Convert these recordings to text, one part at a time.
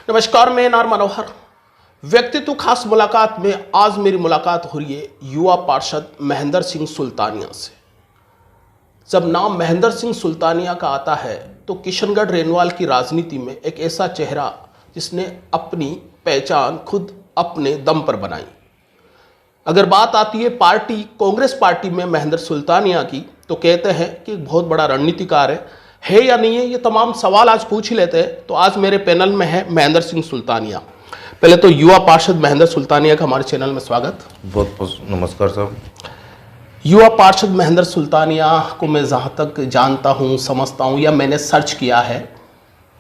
नमस्कार, मैं नार मनोहर। व्यक्तित्व खास मुलाकात में आज मेरी मुलाकात हो रही है युवा पार्षद महेंद्र सिंह सुल्तानिया से। जब नाम महेंद्र सिंह सुल्तानिया का आता है तो किशनगढ़ रेनवाल की राजनीति में एक ऐसा चेहरा जिसने अपनी पहचान खुद अपने दम पर बनाई। अगर बात आती है पार्टी कांग्रेस पार्टी में महेंद्र सुल्तानिया की, तो कहते हैं कि एक बहुत बड़ा रणनीतिकार है या नहीं है, ये तमाम सवाल आज पूछ ही लेते हैं। तो आज मेरे पैनल में है महेंद्र सिंह सुल्तानिया। पहले तो युवा पार्षद महेंद्र सुल्तानिया का हमारे चैनल में स्वागत। बहुत बहुत नमस्कार साहब। युवा पार्षद महेंद्र सुल्तानिया को मैं जहाँ तक जानता हूँ, समझता हूँ या मैंने सर्च किया है,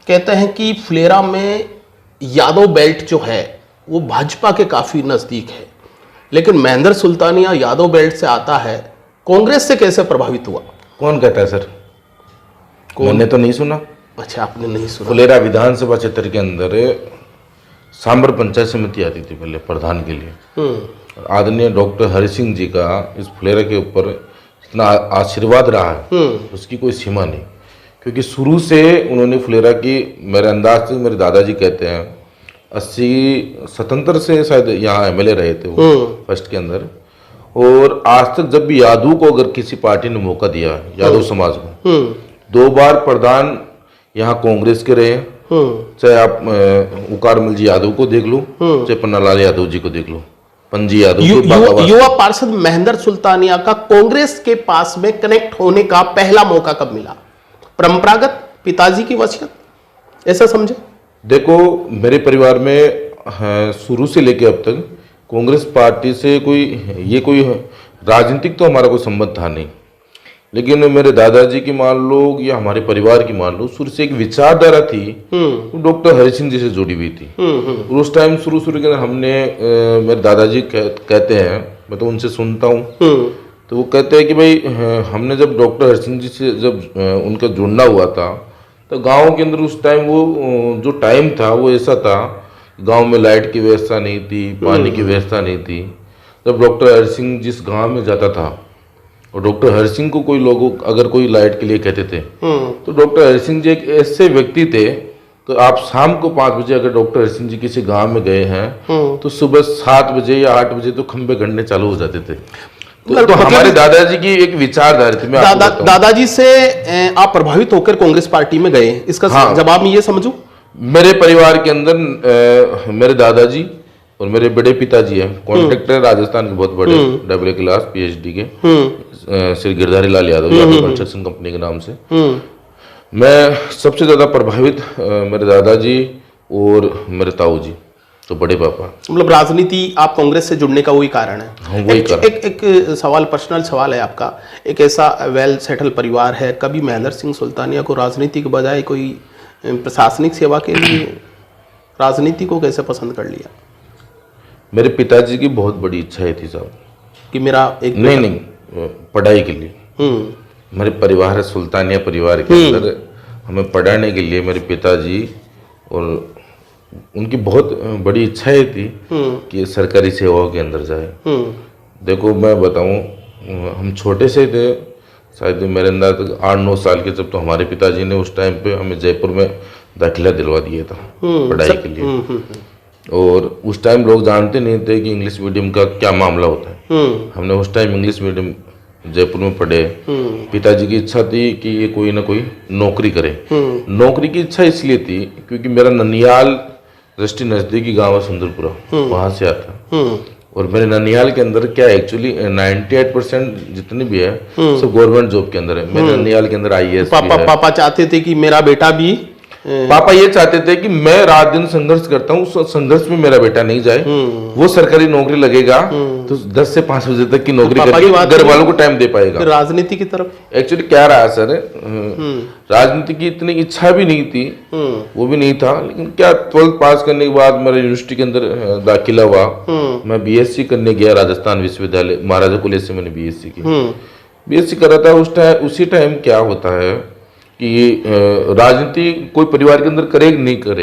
कहते हैं कि फुलेरा में यादव बेल्ट जो है वो भाजपा के काफ़ी नज़दीक है, लेकिन महेंद्र सुल्तानिया यादव बेल्ट से आता है, कांग्रेस से कैसे प्रभावित हुआ? कौन कहता है सर? मैंने तो नहीं सुना। अच्छा, आपने नहीं सुना? फुलेरा विधानसभा क्षेत्र के अंदर सांबर पंचायत समिति आती थी पहले प्रधान के लिए। आदरणीय डॉक्टर हरि सिंह जी का इस फुलेरा के ऊपर इतना आशीर्वाद रहा है उसकी कोई सीमा नहीं, क्योंकि शुरू से उन्होंने फुलेरा की, मेरे अंदाज से मेरे दादाजी कहते हैं 80-77 से शायद यहाँ एमएलए रहे थे वो फर्स्ट के अंदर। और आज तक जब भी यादव को अगर किसी पार्टी ने मौका दिया, यादव समाज को, 2 बार प्रधान यहाँ कांग्रेस के रहे, चाहे आप उकारमल जी यादव को देख लो, चाहे पन्नालाल यादव जी को देख लो, पंजी यादव। युवा पार्षद महेंद्र सुल्तानिया का कांग्रेस के पास में कनेक्ट होने का पहला मौका कब मिला? परंपरागत पिताजी की वसीयत, ऐसा समझे? देखो, मेरे परिवार में शुरू से लेकर अब तक कांग्रेस पार्टी से कोई राजनीतिक तो हमारा कोई संबंध था नहीं, लेकिन मेरे दादाजी की मान लो या हमारे परिवार की मान लो, शुरू से एक विचारधारा थी वो डॉक्टर हरि सिंह जी से जुड़ी हुई थी। और उस टाइम शुरू के अंदर हमने मेरे दादाजी कहते हैं, मैं तो उनसे सुनता हूँ, तो वो कहते हैं कि भाई हमने जब डॉक्टर हरि सिंह जी से जब उनका जुड़ना हुआ था तो गाँव के अंदर उस टाइम वो जो टाइम था वो ऐसा था, गाँव में लाइट की व्यवस्था नहीं थी, पानी की व्यवस्था नहीं थी। जब डॉक्टर हरि सिंह जिस गाँव में जाता था और डॉक्टर हरि सिंह को कोई लोग अगर कोई लाइट के लिए कहते थे तो डॉक्टर हरि सिंह जी एक ऐसे व्यक्ति थे, तो आप शाम को 5 बजे अगर डॉक्टर हरि सिंह जी किसी गांव में गए हैं तो सुबह 7 बजे या 8 बजे तो खंबे गड़ने चालू हो जाते थे। तो हमारे दादाजी की एक विचारधारा थी। दादाजी से आप प्रभावित होकर कांग्रेस पार्टी में गए, इसका जवाब मैं ये समझूं? मेरे परिवार के अंदर मेरे दादाजी और मेरे बड़े पिताजी हैं कॉन्ट्रैक्टर, राजस्थान के बहुत बड़े AA क्लास PhD के श्री गिरधारी लाल यादव कंस्ट्रक्शन कंपनी के नाम से। मैं सबसे ज्यादा प्रभावित मेरे दादाजी और मेरे ताऊ जी, तो बड़े पापा। मतलब राजनीति आप कांग्रेस से जुड़ने का वही कारण है? हाँ, वही कारण। एक सवाल, पर्सनल सवाल है आपका। एक ऐसा वेल सेटल परिवार है, कभी महेंद्र सिंह सुल्तानिया को राजनीति के बजाय कोई प्रशासनिक सेवा के लिए राजनीति को कैसे पसंद कर लिया? मेरे पिताजी की बहुत बड़ी इच्छा थी साहब कि मेरा एक नहीं पढ़ाई के लिए। मेरे परिवार सुल्तानिया परिवार के अंदर हमें पढ़ाने के लिए मेरे पिताजी और उनकी बहुत बड़ी इच्छाएं थी कि सरकारी सेवाओं के अंदर जाए। देखो मैं बताऊं, हम छोटे से थे, शायद मेरे अंदर 8-9 साल के, जब तो हमारे पिताजी ने उस टाइम पे हमें जयपुर में दाखिला दिलवा दिया था पढ़ाई के लिए। और उस टाइम लोग जानते नहीं थे कि इंग्लिश मीडियम का क्या मामला होता है। हमने उस टाइम इंग्लिश मीडियम जयपुर में पढ़े। पिताजी की इच्छा थी कि ये कोई ना कोई नौकरी करे। नौकरी की इच्छा इसलिए थी क्योंकि मेरा ननियाल दृष्टि नजदीकी गांव है सुंदरपुरा, वहां से आता। और मेरे ननियाल के अंदर क्या एक्चुअली 98% जितने भी है सब गवर्नमेंट जॉब के अंदर है। मेरे ननियाल के अंदर IAS पापा चाहते थे कि मेरा बेटा भी, पापा ये चाहते थे कि मैं रात दिन संघर्ष करता हूँ, उस संघर्ष में मेरा बेटा नहीं जाए, वो सरकारी नौकरी लगेगा तो 10 से 5 बजे तक की नौकरी करके घर वालों को टाइम दे पाएगा। राजनीति की तरफ एक्चुअली क्या रहा सर, राजनीति की इतनी इच्छा भी नहीं थी, वो भी नहीं था, लेकिन क्या 12th पास करने के बाद मेरा यूनिवर्सिटी के अंदर दाखिला हुआ। मैं BSc करने गया राजस्थान विश्वविद्यालय, महाराजा कॉलेज से मैंने BSc की। BSc कर रहा था उसी टाइम क्या होता है कि राजनीति कोई परिवार के अंदर करे नहीं करे,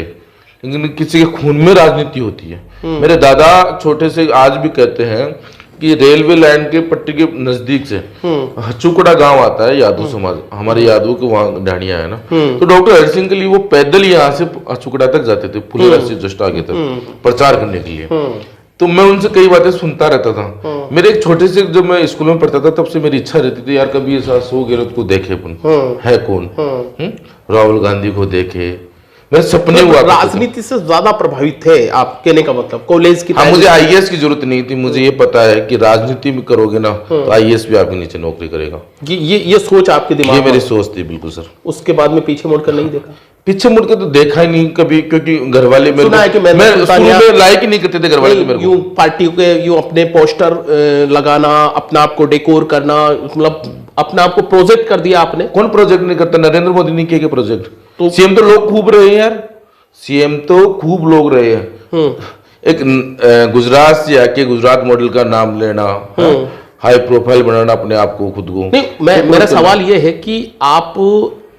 लेकिन किसी के खून में राजनीति होती है। मेरे दादा छोटे से आज भी कहते हैं कि रेलवे लाइन के पट्टी के नजदीक से हचुकड़ा गांव आता है, यादव समाज, हमारे यादव के वहाँ ढाणिया है ना, तो डॉक्टर हरि सिंह के लिए वो पैदल यहाँ से हचुकड़ा तक जाते थे, फुलेरा से जस्ट आगे तक प्रचार करने के लिए। तो मैं उनसे कई बातें सुनता रहता था। मेरे एक छोटे से, जब मैं स्कूल में पढ़ता था तब से मेरी इच्छा रहती थी यार कभी ऐसा सो गहलोत को देखे अपन, है कौन, राहुल गांधी को देखे, मेरे सपने हुआ। राजनीति से ज्यादा प्रभावित थे आप, कहने का मतलब कॉलेज की। हाँ, मुझे आईएएस की जरूरत नहीं थी, मुझे ये पता है कि राजनीति में करोगे ना तो आईएएस भी आपके नीचे नौकरी करेगा। ये सोच आपके दिमाग ये में? मेरी सोच थी, बिल्कुल सर। उसके बाद में पीछे मुड़कर नहीं देखा? पीछे मुड़ के तो देखा ही नहीं कभी, क्योंकि घर वाले मेरे सुना है कि मैं लाइक ही नहीं करते थे घर वाले मेरे को। यूं पार्टी के यूं अपने पोस्टर लगाना, अपना आप को डेकोर करना, मतलब अपना आप को प्रोजेक्ट कर दिया आपने। कौन प्रोजेक्ट नहीं करता? नरेंद्र मोदी ने किया प्रोजेक्ट? तो सीएम तो लोग खूब रहे हैं यार, सीएम तो खूब लोग रहे हैं। एक गुजरात से आके गुजरात मॉडल का नाम लेना, हाई प्रोफाइल बनाना अपने आप को, खुद को। नहीं, मेरा सवाल ये है कि आप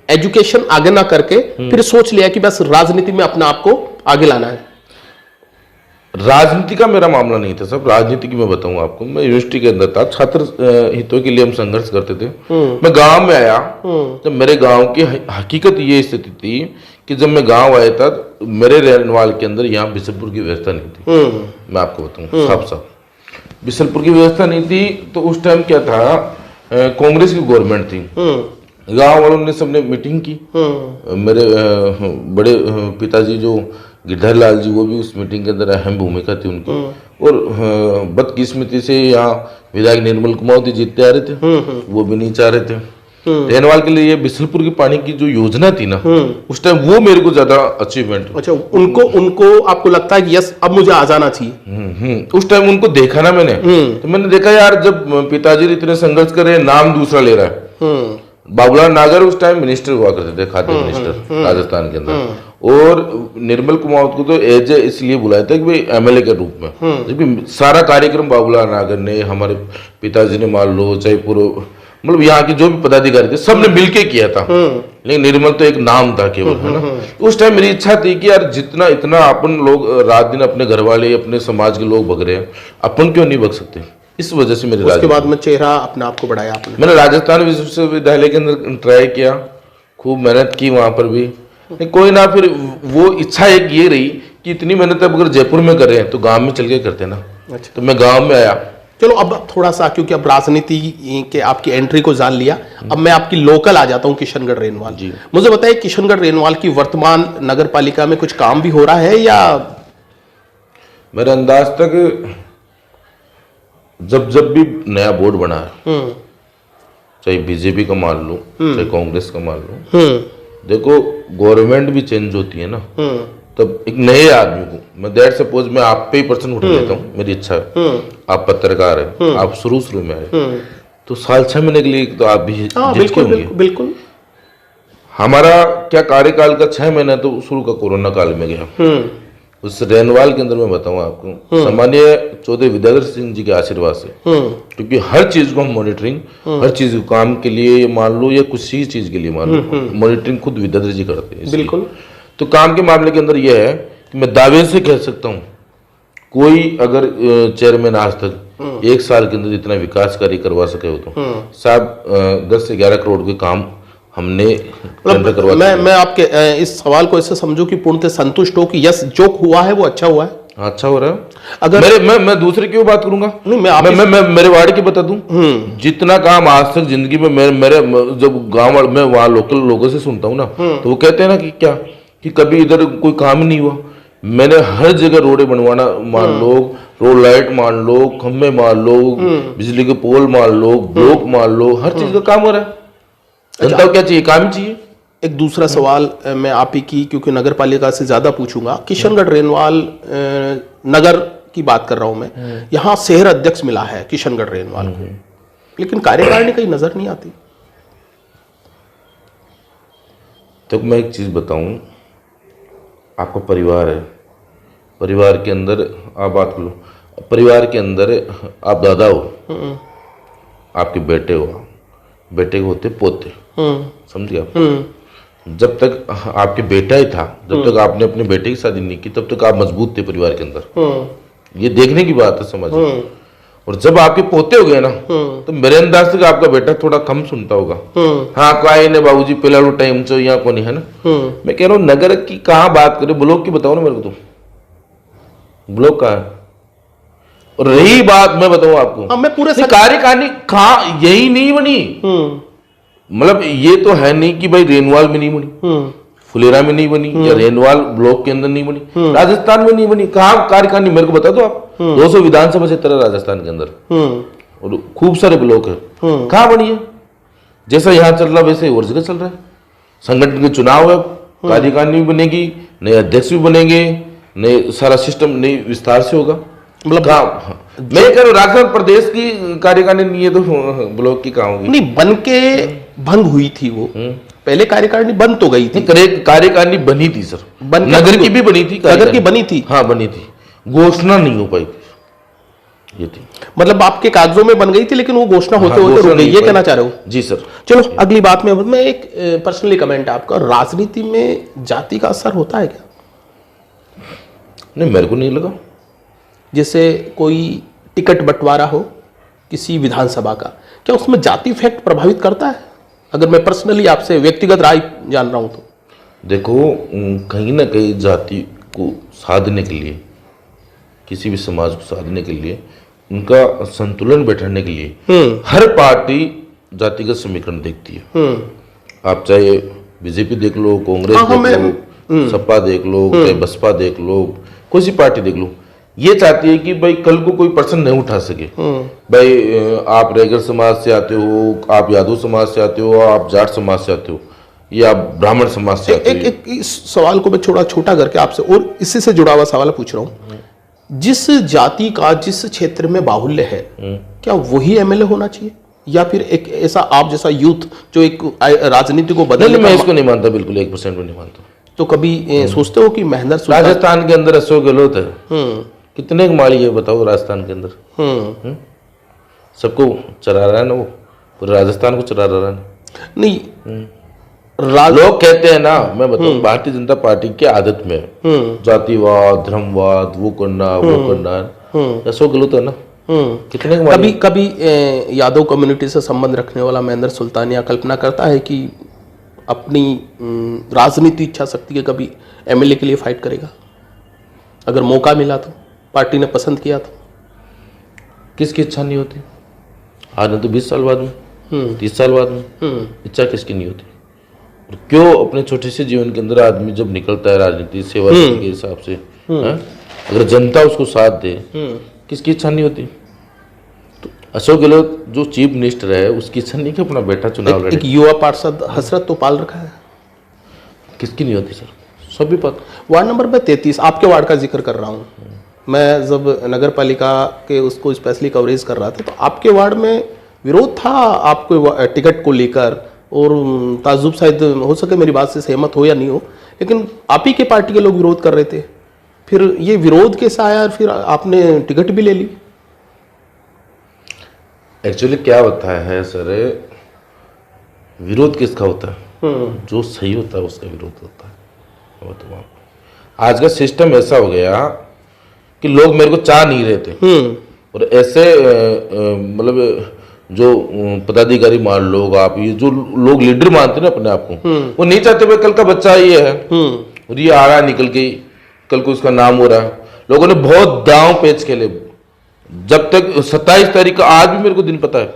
एजुकेशन आगे ना करके फिर सोच लिया कि बस राजनीति में अपने आप को आगे लाना है। राजनीति का मेरा मामला नहीं था सब। राजनीति की मैं बताऊं आपको, मैं यूनिवर्सिटी के अंदर था, छात्र हितों के लिए हम संघर्ष करते थे। मैं गांव में आया, जब मेरे गांव की हकीकत ये स्थिति थी कि जब मैं गांव आया था मेरे रेनवाल के अंदर यहाँ बिशनपुर की व्यवस्था नहीं थी। मैं आपको बताऊं साफ साफ, बिशनपुर की व्यवस्था नहीं थी। तो उस टाइम क्या था, कांग्रेस की गवर्नमेंट थी। गांव वालों ने सबने मीटिंग की, मेरे बड़े पिताजी जो गिरधर लाल जी, वो भी उस मीटिंग के अंदर अहम भूमिका थी उनकी। और बदकिस्मती से यहाँ विधायक निर्मल कुमार जीतते आ रहे थे, वो भी नहीं चाह रहे थे। रेनवाल के लिए ये बिशनपुर की पानी की जो योजना थी ना, उस टाइम वो मेरे को ज्यादा अचीवमेंट। अच्छा, उनको आपको लगता है कि यस अब मुझे आ जाना चाहिए? उस टाइम उनको देखा ना मैंने, तो मैंने देखा यार जब पिताजी इतने संघर्ष कर रहे हैं, नाम दूसरा ले रहा है। बाबूलाल नागर उस टाइम मिनिस्टर हुआ करते थे, खाद्य मिनिस्टर राजस्थान के अंदर। और निर्मल कुमार को तो एज ए इसलिए बुलाया था कि भाई एमएलए के रूप में, जबकि सारा कार्यक्रम बाबूलाल नागर ने, हमारे पिताजी ने, मान लो चाहे पूरे मतलब यहाँ के जो भी पदाधिकारी थे सबने मिलके किया था। लेकिन निर्मल तो एक नाम था केवल, है ना। उस टाइम मेरी इच्छा थी कि यार जितना इतना अपन लोग रात दिन अपने घर वाले, अपने समाज के लोग भग रहे हैं, अपन क्यों नहीं भग सकते? इस वजह से मेरे उसके बाद में चेहरा अपने आप को बढ़ाया आपने? मैंने राजस्थान विश्वविद्यालय के अंदर ट्राई किया, खूब मेहनत की वहां पर भी, कोई ना। फिर वो इच्छा एक ये रही कि इतनी मेहनत अब अगर जयपुर में कर रहे हैं तो गांव में चल के करते ना। अच्छा। तो मैं गांव में आया। चलो अब थोड़ा सा, क्योंकि अब राजनीति के आपकी एंट्री को जान लिया, अब मैं आपकी लोकल आ जाता हूँ, किशनगढ़ रेनवाल जी। मुझे बताइए, किशनगढ़ रेनवाल की वर्तमान नगर पालिका में कुछ काम भी हो रहा है या? मेरे अंदाज तक जब भी नया बोर्ड बना है, चाहे बीजेपी का मान लो चाहे कांग्रेस का मान लो, देखो गवर्नमेंट भी चेंज होती है ना, तब एक नए आदमी को, मैं दैट सपोज मैं आप पे ही पर्सन उठा लेता हूँ, मेरी इच्छा है, आप पत्रकार है, आप शुरू में आए, तो साल 6 महीने के लिए तो आप भी बिल्कुल बिल्कुल। हमारा क्या कार्यकाल का 6 महीना तो शुरू का कोरोना काल में गया। उस रेनवाल के अंदर मैं बताऊं आपको, सामान्य चौधरी विद्याधर सिंह जी के आशीर्वाद से, क्योंकि हर चीज को हम मॉनिटरिंग, हर चीज को काम के लिए मान लो या कुछ ही चीज के लिए मान लो, मॉनिटरिंग खुद विद्याधर जी करते हैं। बिल्कुल। तो काम के मामले के अंदर यह है कि मैं दावे से कह सकता हूँ, कोई अगर चेयरमैन आज तक 1 साल के अंदर इतना विकास कार्य करवा सके हो तो साहब 10 से 11 करोड़ के काम हमने करवा। मैं आपके इस सवाल को ऐसे समझूं कि पूर्णतः संतुष्ट हो कि यस जो हुआ है वो अच्छा हुआ है? अच्छा हो रहा है। अगर मैं दूसरे की बात करूंगा, नहीं मैं मेरे वार्ड की बता दूं, जितना काम आज तक जिंदगी में मेरे जब गांव में वहाँ लोकल लोगों से सुनता हूँ ना, तो वो कहते हैं ना कि क्या कि कभी इधर कोई काम ही नहीं हुआ। मैंने हर जगह रोडें बनवाना मान लो, रोड लाइट मान लो, खंभे मान लो, बिजली के पोल मान लो, ब्लॉक मान लो, हर चीज का काम हो रहा है। जनता को क्या चाहिए? काम चाहिए। एक दूसरा सवाल मैं आप ही की, क्योंकि नगर पालिका से ज्यादा पूछूंगा, किशनगढ़ रेनवाल नगर की बात कर रहा हूं मैं, यहाँ शहर अध्यक्ष मिला है किशनगढ़ रेनवाल को, लेकिन कार्यकारिणी कहीं नजर नहीं आती। तो मैं एक चीज बताऊं, आपका परिवार है, परिवार के अंदर आप बात करो, परिवार के अंदर आप दादा हो, आपके बेटे हो, बेटे के होते पोते, समझिए आप। जब तक आपके बेटा ही था, जब तक आपने अपने बेटे की शादी नहीं की, तब तक आप मजबूत थे परिवार के अंदर। ये देखने की बात है, समझ। और जब आपके पोते हो गए ना तो मेरे अंदाज से आपका बेटा थोड़ा कम सुनता होगा। हाँ काय ने बाबूजी पहला वो टाइम चो यहाँ कौन है ना। मैं कह रहा हूँ नगर की कहाँ बात करें, ब्लॉक की बताओ ना मेरे को, तो ब्लॉक कहाँ है। और रही बात मैं बताऊं आपको, मैं पूरे कार्यकारिणी कहाँ यही नहीं बनी। मतलब ये तो है नहीं कि भाई रेनवाल में नहीं बनी, फुलेरा में नहीं बनी, या रेनवाल ब्लॉक के अंदर नहीं बनी, राजस्थान में नहीं बनी। कहाँ कार्यकारिणी मेरे को बता दो आप। 200 विधानसभा क्षेत्र है राजस्थान के अंदर और खूब सारे ब्लॉक है, कहाँ बनी है। जैसा यहाँ चल रहा वैसे और जगह चल रहा है। संगठन के चुनाव है, कार्यकारिणी भी बनेगी, नए अध्यक्ष भी बनेंगे, नए सारा सिस्टम नई विस्तार से होगा। मतलब मैं कह रहा हूँ राजस्थान प्रदेश की कार्यकारिणी नहीं है तो ब्लॉक की कहाँ होगी। नहीं, बन के भंग हुई थी वो। पहले कार्यकारिणी बन तो गई थी। कार्यकारिणी बनी थी सर, नगर की भी बनी थी, नगर की बनी थी। हाँ बनी थी, घोषणा नहीं हो पाई थी ये थी। मतलब आपके कागजों में बन गई थी लेकिन वो घोषणा होते होते रुक गई, ये कहना चाह रहे हो? जी सर। चलो अगली बात में मैं एक पर्सनली कमेंट है आपका, राजनीति में जाति का असर होता है क्या? नहीं मेरे को नहीं लगा। जैसे कोई टिकट बंटवारा हो किसी विधानसभा का, क्या उसमें जाति फैक्ट प्रभावित करता है? अगर मैं पर्सनली आपसे व्यक्तिगत राय जान रहा हूं तो। देखो कहीं ना कहीं जाति को साधने के लिए, किसी भी समाज को साधने के लिए, उनका संतुलन बैठाने के लिए हर पार्टी जातिगत समीकरण देखती है। आप चाहे बीजेपी देख लो, कांग्रेस देख लो, सपा देख लो, चाहे बसपा देख लो, कोई सी पार्टी देख लो, ये चाहती है कि भाई कल को कोई पर्सन नहीं उठा सके। भाई आप रैगर समाज से आते हो, आप यादव समाज से आते हो, आप जाट समाज से आते हो, या आप ब्राह्मण समाज से आते हो। एक इस सवाल को मैं छोटा करके आपसे और इससे से जुड़ा हुआ सवाल पूछ रहा हूँ। जिस जाति का जिस क्षेत्र में बाहुल्य है, क्या वही एमएलए होना चाहिए, या फिर एक ऐसा आप जैसा यूथ जो एक राजनीति को बदलने? मैं इसको नहीं मानता, बिल्कुल 1% भी नहीं मानता। तो कभी सोचते हो कि महेंद्र सुल्तान? राजस्थान के अंदर अशोक गहलोत है, कितने माली है बताओ राजस्थान के अंदर। सबको चरा रहा है ना वो, पूरे राजस्थान को चरा रहा है। नहीं लोग कहते हैं ना, मैं बताऊं भारतीय जनता पार्टी की आदत में जातिवाद, धर्मवाद, वो करना वो करना। अशोक गहलोत है ना, कितने कभी यादव कम्युनिटी से संबंध रखने वाला महेंद्र सुल्तानिया कल्पना करता है कि अपनी राजनीति इच्छा शक्ति के कभी एमएलए के लिए फाइट करेगा अगर मौका मिला तो, पार्टी ने पसंद किया तो? किसकी इच्छा नहीं होती? आज नहीं तो 20 साल बाद में, 30 साल बाद में इच्छा किसकी नहीं होती? और क्यों अपने छोटे से जीवन के अंदर आदमी जब निकलता है राजनीति सेवा के हिसाब से, अगर जनता उसको साथ दे, किसकी इच्छा नहीं होती? तो अशोक गहलोत जो चीफ मिनिस्टर है उसकी इच्छा नहीं कि अपना बेटा चुनाव लड़े। एक युवा पार्षद हसरत तो पाल रखा है, किसकी नहीं होती सर? सभी पता। वार्ड नंबर में 33 आपके वार्ड का जिक्र कर रहा हूँ मैं। जब नगर पालिका के उसको स्पेशली कवरेज कर रहा था तो आपके वार्ड में विरोध था आपको टिकट को लेकर, और ताजुब शायद हो सके मेरी बात से सहमत हो या नहीं हो, लेकिन आप ही के पार्टी के लोग विरोध कर रहे थे। फिर ये विरोध कैसा आया और फिर आपने टिकट भी ले ली? एक्चुअली क्या होता है सर, विरोध किसका होता है? जो सही होता है उसका विरोध होता है। तो आज का सिस्टम ऐसा हो गया कि लोग मेरे को चाह नहीं रहे थे, और ऐसे मतलब जो पदाधिकारी मान लो आप, ये जो लोग लीडर मानते हैं ना अपने आप को, वो नहीं चाहते भाई कल का बच्चा ये है और ये आ रहा है निकल के, कल को इसका नाम हो रहा है। लोगों ने बहुत दांव पेच खेले। जब तक 27 तारीख का आज भी मेरे को दिन पता है,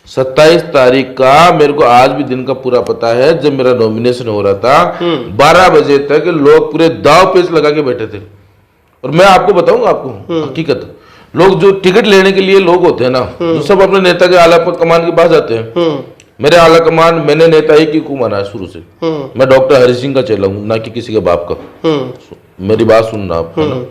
27 तारीख का मेरे को आज भी दिन का पूरा पता है, जब मेरा नॉमिनेशन हो रहा था 12 बजे तक लोग पूरे दांव पेच लगा के बैठे थे। और मैं आपको बताऊंगा, आपको हकीकत, लोग जो टिकट लेने के लिए लोग होते हैं ना, जो सब अपने नेता के आला कमान के पास जाते हैं। मेरे आला कमान, मैंने नेता ही की को माना है शुरू से। मैं डॉक्टर हरि सिंह का चेला हूँ, ना कि किसी के बाप का। मेरी बात सुनना आप, है ना।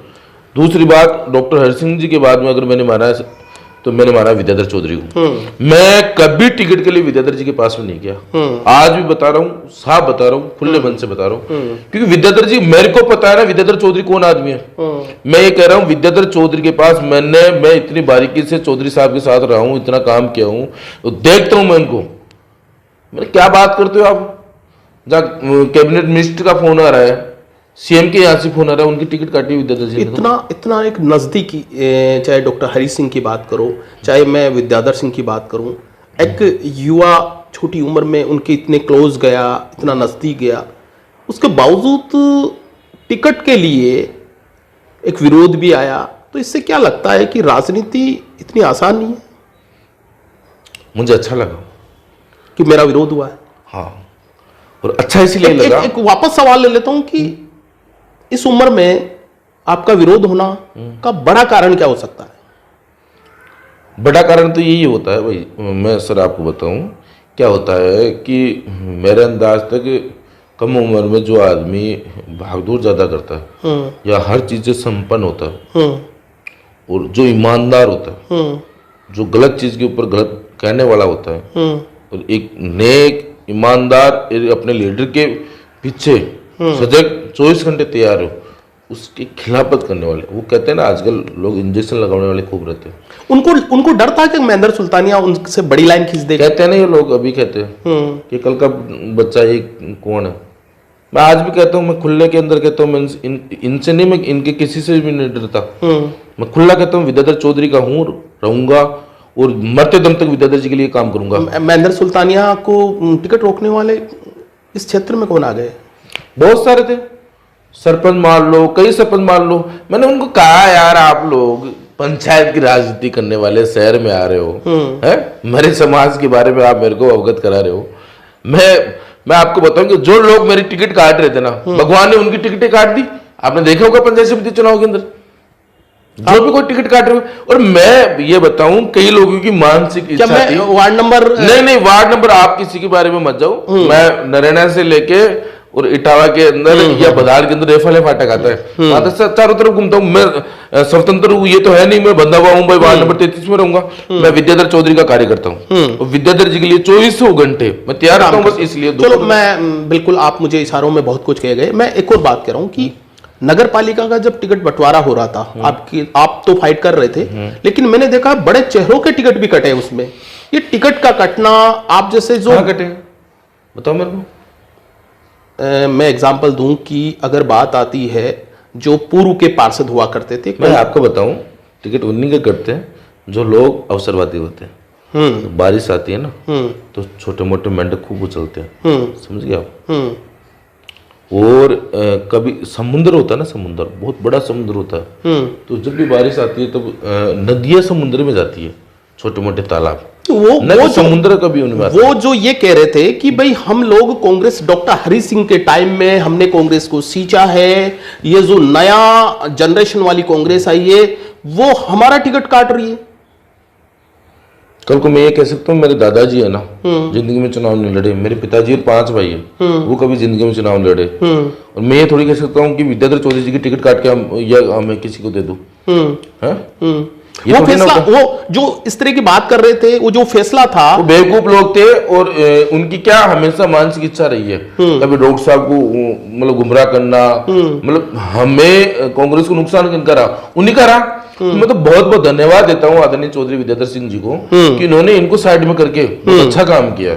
दूसरी बात, डॉक्टर हरि सिंह जी के बाद में अगर मैंने माना है तो मैंने माना विद्याधर चौधरी को। मैं कभी टिकट के लिए विद्याधर जी के पास में नहीं गया। आज भी बता रहा हूँ, साफ बता रहा हूँ, खुले मन से बता रहा हूँ, क्योंकि विद्याधर जी मेरे को पता है ना विद्याधर चौधरी कौन आदमी है। मैं ये कह रहा हूँ विद्याधर चौधरी के पास मैं इतनी बारीकी से चौधरी साहब के साथ रहा हूँ, इतना काम किया हूँ, तो देखता हूँ मैं उनको। मैंने क्या बात करते हो आप, जहाँ कैबिनेट मिनिस्टर का फोन आ रहा है, सीएम के यहाँ से फोन आ रहा है, उनकी टिकट काटी विद्याधर जी ने। इतना एक नज़दीकी, चाहे डॉक्टर हरी सिंह की बात करो, चाहे मैं विद्याधर सिंह की बात करूं, एक युवा छोटी उम्र में उनके इतने क्लोज गया, इतना नज़दीक गया, उसके बावजूद टिकट के लिए एक विरोध भी आया। तो इससे क्या लगता है कि राजनीति इतनी आसान नहीं है मुझे अच्छा लगा कि मेरा विरोध हुआ है। हाँ, और अच्छा इसलिए लगा। एक वापस सवाल ले लेता हूं कि इस उम्र में आपका विरोध होना का बड़ा कारण क्या हो सकता है? बड़ा कारण तो यही होता है भाई, मैं सर आपको बताऊं क्या होता है कि मेरे अंदाज तक कम उम्र में जो आदमी भागदौड़ ज़्यादा करता है या हर चीज़ से संपन्न होता है और जो ईमानदार होता है, जो गलत चीज़ के ऊपर गलत कहने वाला होता है और एक नेक ईमानदार अपने लीडर के पीछे सजग 24 घंटे तैयार हो, उसकी खिलाफत करने वाले, वो कहते हैं ना आजकल लोग इंजेक्शन लगाने वाले खूब रहते हैं। उनको डर था कि महेंद्र सुल्तानिया उनसे बड़ी लाइन खींच देगा। कहते हैं ना ये लोग, अभी कहते हैं कि कल का बच्चा ये कौन है। मैं आज भी कहता हूँ, मैं खुले के अंदर कहता हूँ, मैं इनसे नहीं, मैं इनके किसी से भी नहीं डरता। मैं खुला कहता हूँ, विद्याधर चौधरी का हूँ, रहूंगा और मरते दम तक विद्याधर जी के लिए काम करूंगा। महेंद्र सुल्तानिया को टिकट रोकने वाले इस क्षेत्र में कौन आ गए? बहुत सारे थे, सरपंच मान लो, कई सरपंच मान लो। मैंने उनको कहा यार आप लोग पंचायत की राजनीति करने वाले शहर में आ रहे हो, हैं मेरे समाज के बारे में आप मेरे को अवगत करा रहे हो। मैं आपको बताऊं कि जो लोग मेरी टिकट काट रहे थे ना, भगवान ने उनकी टिकटें काट दी। आपने देखा होगा पंचायत समिति चुनाव के अंदर जो भी कोई टिकट काट रहे हो। और मैं ये बताऊं, कई लोगों की मानसिक इच्छा थी। वार्ड नंबर नहीं, वार्ड नंबर आप किसी के बारे में मत जाओ। मैं नरेना से लेके और इटावा के अंदर या बदाल के अंदर रेफा फाटक आता है, वहां तो चारों तरफ घूमता हूँ। मैं स्वतंत्र हूँ ये तो है नहीं, मैं बंधा हुआ हूँ भाई, वार्ड नंबर 33 में रहूंगा। मैं विद्याधर चौधरी का कार्य करता हूँ और विद्याधर जी के लिए 24 घंटे मैं तैयार रहता हूँ, बस इसलिए। चलो, मैं बिल्कुल, आप मुझे इशारों में बहुत कुछ कह गए। मैं एक और बात कह रहा हूँ कि नगर पालिका का जब टिकट बंटवारा हो रहा था, आप तो फाइट कर रहे थे, लेकिन मैंने देखा बड़े चेहरों के टिकट भी कटे उसमें। ये टिकट का कटना, आप जैसे जो कटे बताओ मेरे को। मैं एग्जांपल दूं कि अगर बात आती है जो पूर्व के पार्षद हुआ करते थे, मैं आपको बताऊं, टिकट उन्हीं के कटते हैं जो लोग अवसरवादी होते हैं। तो बारिश आती है ना, तो छोटे मोटे मेंढक खूब उछलते हैं, समझ गए आप। और कभी समुद्र होता है ना, समुद्र बहुत बड़ा समुद्र होता है, तो जब भी बारिश आती है तब नदियां समुद्र में जाती है, छोटे मोटे तालाब। वो समुद्र कभी उनमें वो जो ये कह रहे थे कि भाई हम लोग कांग्रेस, डॉक्टर हरि सिंह के टाइम में हमने कांग्रेस को सींचा है, ये जो नया जनरेशन वाली कांग्रेस आई है वो हमारा टिकट काट रही है। कल को मैं ये कह सकता हूँ, मेरे दादाजी है ना जिंदगी में चुनाव नहीं लड़े, मेरे पिताजी और 5 भाई है वो कभी जिंदगी में चुनाव लड़े, और मैं ये थोड़ी कह सकता हूँ कि विद्याधर चौधरी जी की टिकट काट के मैं किसी को दे दूं। वो फैसला, वो जो इस तरह की बात कर रहे थे, वो जो फैसला था, वो बेवकूफ लोग थे। और उनकी क्या हमेशा मानसिक इच्छा रही है कभी डॉक्टर साहब को मतलब गुमराह करना, मतलब हमें कांग्रेस को नुकसान किन करा, उन्हीं करा। मैं तो बहुत बहुत धन्यवाद देता हूँ आदरणीय चौधरी विद्याधर सिंह जी को कि इन्होंने इनको साइड में करके बहुत अच्छा काम किया।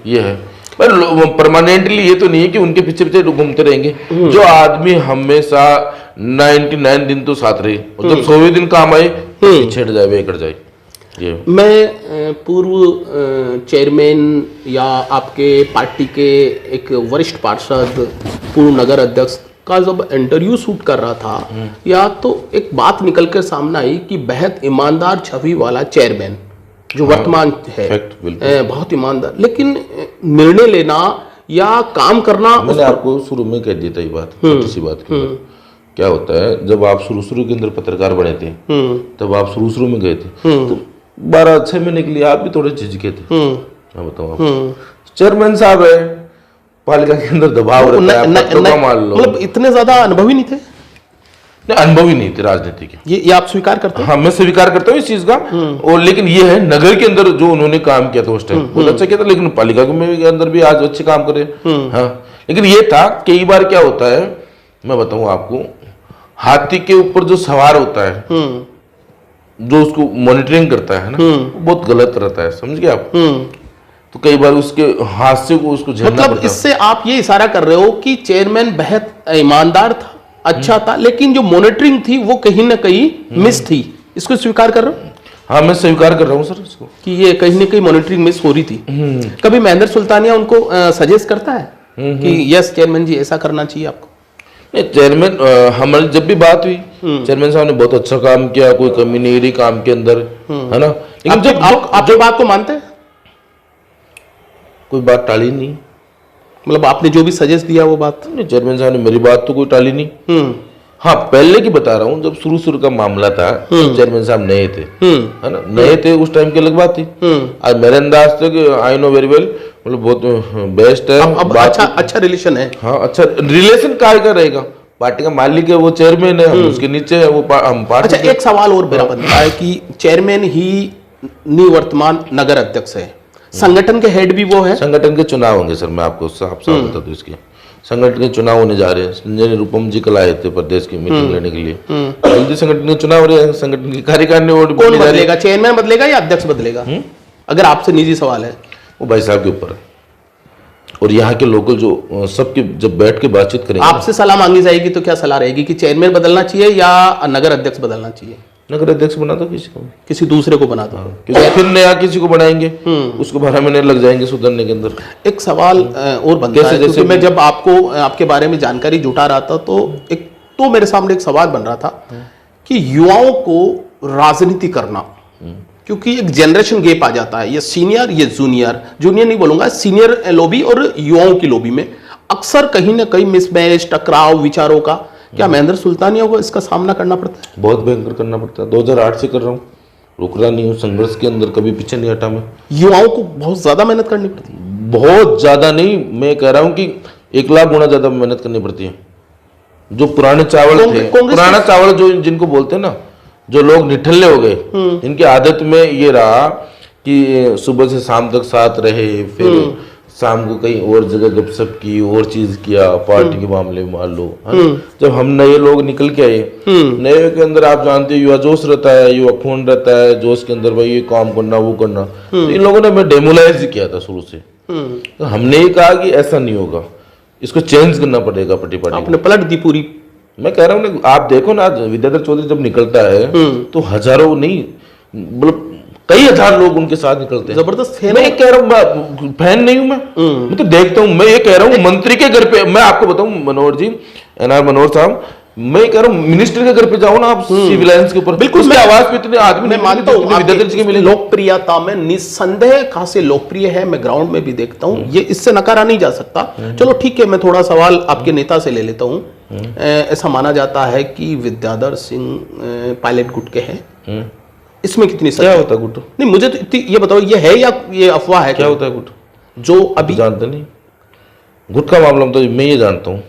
ये है, पर परमानेंटली ये तो नहीं है कि उनके पीछे पीछे घूमते रहेंगे। जो आदमी हमेशा 99 दिन तो साथ रहे और जब 100वें दिन काम आए छेड़ जाए, वे कर जाए। ये मैं पूर्व चेयरमैन या आपके पार्टी के एक वरिष्ठ पार्षद, पूर्व नगर अध्यक्ष का जब इंटरव्यू शूट कर रहा था, या तो एक बात निकल कर सामने आई कि बेहद ईमानदार छवि वाला चेयरमैन जो वर्तमान है, बहुत ईमानदार, लेकिन निर्णय लेना या काम करना, मैंने आपको शुरू में कह दिया था ये बात, छोटी सी बात की। क्या होता है, जब आप शुरू के अंदर पत्रकार बने थे, तब आप शुरू में गए थे, तो 12-6 महीने के लिए आप भी थोड़े झिझके थे। मैं बताऊँ आप, चेयरमैन साहब है, पालिका के अंदर दबाव रहता है, मान लो मतलब इतने ज्यादा अनुभवी नहीं थे। नहीं, अनुभवी नहीं थे राजनीति के, ये आप स्वीकार करते हैं? हाँ, मैं स्वीकार करता हूँ इस चीज का। और लेकिन ये है, नगर के अंदर जो उन्होंने काम किया था उस टाइम बहुत अच्छा किया था, लेकिन पालिका के अंदर भी आज अच्छे काम करे। हाँ, लेकिन ये था, कई बार क्या होता है, मैं बताऊं आपको, हाथी के ऊपर जो सवार होता है, जो उसको मॉनिटरिंग करता है ना, वो बहुत गलत रहता है, समझ गए आप। तो कई बार उसके हादसे को उसको झेलना मतलब पड़ता है। इससे आप ये इशारा कर रहे हो कि चेयरमैन बेहद ईमानदार था, अच्छा था, लेकिन जो मॉनिटरिंग थी वो कहीं ना कहीं मिस थी, इसको स्वीकार कर रहे हो हाँ, मैं स्वीकार कर रहा हूँ सर इसको। कि ये कहीं ना कहीं मॉनिटरिंग मिस हो रही थी? कभी महेंद्र सुल्तानिया उनको सजेस्ट करता है कि यस चेयरमैन जी ऐसा करना चाहिए आपको? नहीं, चेयरमैन हमारी जब भी बात हुई, चेयरमैन साहब ने बहुत अच्छा काम किया, कोई कमी नहीं रही काम के अंदर, है ना। लेकिन जब आपकी बात को मानते हैं? कोई बात टाली नहीं, मतलब आपने जो भी सजेस्ट दिया वो बात? नहीं, चेयरमैन साहब ने मेरी बात तो कोई टाली नहीं। हाँ, पहले की बता रहा हूँ, जब शुरू का मामला था तब चेयरमैन साहब नए थे, है ना, नए थे उस टाइम की अलग बात थी। आज मेरे अंदाज तक आई नो वेरी वेल, मतलब बहुत बेस्ट है। अब अच्छा रिलेशन है। हाँ, अच्छा रिलेशन काय का रहेगा, पार्टी का मालिक है वो, चेयरमैन है, हम उसके नीचे है वो, हम पार्टी। अच्छा, एक सवाल और मेरा बनता है कि चेयरमैन ही निवर्तमान नगर अध्यक्ष है, संगठन के हेड भी वो है। संगठन के चुनाव होंगे सर, मैं आपको साफ साफ बता दूं, इसके संगठन के चुनाव होने जा रहे हैं। संजय निरुपम जी कल आए थे प्रदेश की मीटिंग लेने के लिए, जल्दी संगठन के चुनाव हो रहे हैं, संगठन की कार्यकारिणी कौन बदलेगा, चेयरमैन बदलेगा या अध्यक्ष बदलेगा? अगर आपसे निजी सवाल है वो भाई साहब के ऊपर है, और यहाँ के लोकल जो सबके जब बैठ के बातचीत करेंगे, आपसे सलाह मांगी जाएगी तो क्या सलाह रहेगी कि चेयरमैन बदलना चाहिए या नगर अध्यक्ष बदलना चाहिए? नगर अध्यक्ष बना दो किसी को, किसी दूसरे को बना दो, क्योंकि फिर नया किसी को बनाएंगे, उसको 12 महीने लग जाएंगे सुधरने के अंदर। एक सवाल और बनता है, जैसे मैं जब आपके बारे में जानकारी जुटा रहा था तो मेरे सामने एक सवाल बन रहा था कि युवाओं को राजनीति करना, क्योंकि एक जनरेशन गैप आ जाता है, ये सीनियर ये जूनियर नहीं बोलूंगा, सीनियर लॉबी और युवाओं की लॉबी में अक्सर कहीं ना कहीं मिसमैच, टकराव विचारों का, क्या महेंद्र सुल्तानिया को इसका सामना करना पड़ता है? बहुत भयंकर करना पड़ता है, 2008 से कर रहा हूँ, रुक रहा नहीं हूँ, संघर्ष के अंदर कभी पीछे नहीं हटा मैं। युवाओं को बहुत ज्यादा मेहनत करनी पड़ती है? बहुत ज्यादा नहीं, मैं कह रहा हूँ कि 1 लाख गुना ज्यादा मेहनत करनी पड़ती है। जो पुराने चावल थे, पुराना चावल जो जिनको बोलते हैं ना, जो लोग निठल्ले हो गए, इनकी आदत में ये रहा कि सुबह से शाम तक साथ रहे, फिर शाम को कहीं और जगह गपशप की, और चीज किया, पार्टी के मामले में मान लो, है ना? जब हम नए लोग निकल के आए, नए के अंदर आप जानते हो युवा जोश रहता है, युवा खून रहता है, जोश के अंदर भाई ये काम करना वो करना, तो इन लोगों ने हमें डेमोलाइज किया था शुरू से। तो हमने ये कहा कि ऐसा नहीं होगा, इसको चेंज करना पड़ेगा पार्टी। आपने पलट दी पूरी। मैं कह रहा हूँ ना, आप देखो ना, आज विद्याधर चौधरी जब निकलता है तो हजारों नहीं, मतलब कई हजार लोग उनके साथ निकलते हैं। जबरदस्त मैं ये कह रहा हूँ, फैन नहीं हूं मैं तो देखता हूँ। मैं ये कह रहा हूँ मंत्री के घर पे, मैं आपको बताऊं मनोहर जी, NR मनोहर साहब, मैं ये कह रहा हूँ मिनिस्टर के घर पे जाओ ना आप, सिविल लाइंस के ऊपर, बिल्कुल उसकी आवाज पे इतने आदमी, मैं मानता हूँ विद्याधर जी के मिले, लोकप्रियता में निस्संदेह खासे लोकप्रिय है, मैं ग्राउंड में भी देखता हूँ, ये इससे नकारा नहीं जा सकता। चलो ठीक है, मैं थोड़ा सवाल आपके नेता से ले लेता हूँ। ऐसा माना जाता है कि विद्याधर सिंह पायलट गुट के हैं, इसमें कितनी क्या होता है गुट? नहीं, मुझे तो ये बताओ, ये है या ये अफवाह है? क्या होता है गुट जो अभी जानते नहीं? गुट का मामला तो मैं ये जानता हूँ,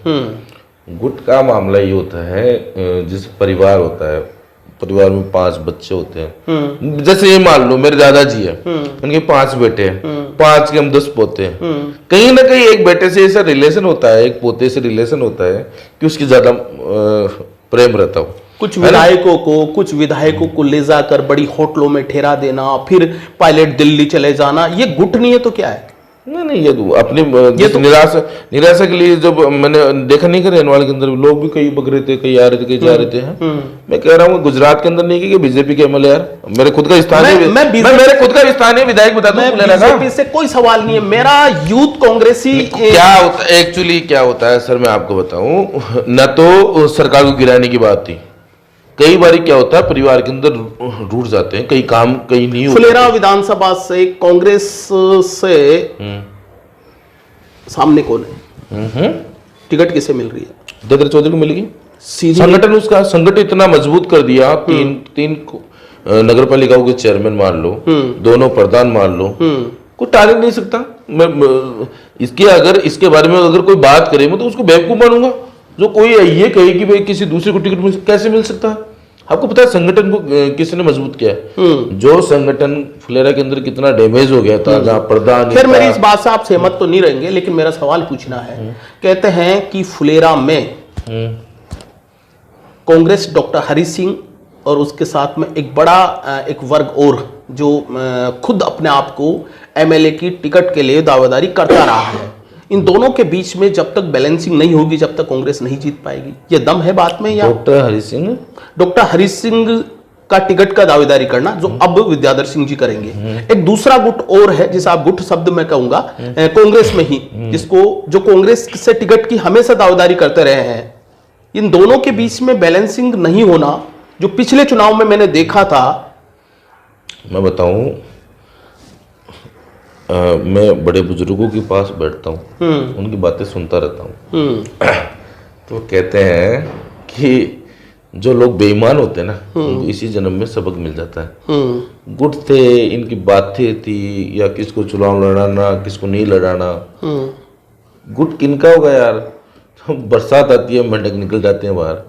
गुट का मामला ये होता है, जैसे परिवार होता है, परिवार में 5 बच्चे होते हैं, जैसे ये मान लो मेरे दादाजी है, उनके 5 बेटे हैं, 5 के हम 10 पोते हैं, कहीं ना कहीं एक बेटे से ऐसा रिलेशन होता है, एक पोते से रिलेशन होता है कि उसकी ज्यादा प्रेम रहता हो। कुछ विधायकों को ले जाकर बड़ी होटलों में ठहरा देना, फिर पायलट दिल्ली चले जाना, ये गुट नहीं है तो क्या है? नहीं, ये तो अपनी निराशा के लिए, जब मैंने देखा नहीं कर रेनवाल के अंदर लोग भी कई बग रहे थे, कई आ रहे थे, कई जा रहे थे। मैं कह रहा हूँ गुजरात के अंदर नहीं कि बीजेपी के MLA, यार मेरे खुद का स्थान है, मेरे खुद का स्थान है विधायक, बता दूं बीजेपी से कोई सवाल नहीं है, मेरा यूथ कांग्रेसी। क्या होता है एक्चुअली, क्या होता है सर, मैं आपको बताऊं, न तो सरकार को गिराने की बात थी, कई बार क्या होता है परिवार के अंदर रूठ जाते हैं, कई काम कई नहीं होते। फुलेरा विधानसभा से कांग्रेस से सामने कौन है? टिकट किसे मिल रही है? विद्याधर चौधरी को मिलेगी। संगठन उसका संगठन इतना मजबूत कर दिया, तीन नगर पालिकाओं के चेयरमैन मान लो, दोनों प्रधान मान लो, कोई टाल नहीं सकता। इसके बारे में अगर कोई बात करे, मैं तो उसको बेवकूफ मानूंगा जो कोई ये कहे कि भाई किसी दूसरे को टिकट कैसे मिल सकता है। आपको पता है संगठन को किसने मजबूत किया है? जो संगठन फुलेरा के अंदर कितना डैमेज हो गया था, जहां प्रधान। फिर मेरी इस बात से आप सहमत तो नहीं रहेंगे, लेकिन मेरा सवाल पूछना है। कहते हैं कि फुलेरा में कांग्रेस डॉक्टर हरि सिंह और उसके साथ में एक बड़ा एक वर्ग और जो खुद अपने आप को एमएलए की टिकट के लिए दावेदारी करता रहा है, इन दोनों के बीच में जब तक बैलेंसिंग नहीं होगी, जब तक कांग्रेस नहीं जीत पाएगी। ये दम है बात में। या डॉक्टर हरि सिंह का टिकट का दावेदारी करना, जो अब विद्याधर सिंह जी करेंगे। एक दूसरा गुट और है, जिसे आप गुट शब्द में कहूंगा, कांग्रेस में ही, जिसको जो कांग्रेस से टिकट की हमेशा दावेदारी करते रहे हैं। इन दोनों के बीच में बैलेंसिंग नहीं होना, जो पिछले चुनाव में मैंने देखा था। मैं बताऊं, मैं बड़े बुजुर्गों के पास बैठता हूं, उनकी बातें सुनता रहता हूं। तो कहते हैं कि जो लोग बेईमान होते हैं ना, उनको इसी जन्म में सबक मिल जाता है। गुट थे, इनकी बातें थी, या किसको चुनाव लड़ाना, किसको नहीं लड़ाना। गुट किनका होगा यार? बरसात आती है, मेंढक निकल जाते हैं बाहर।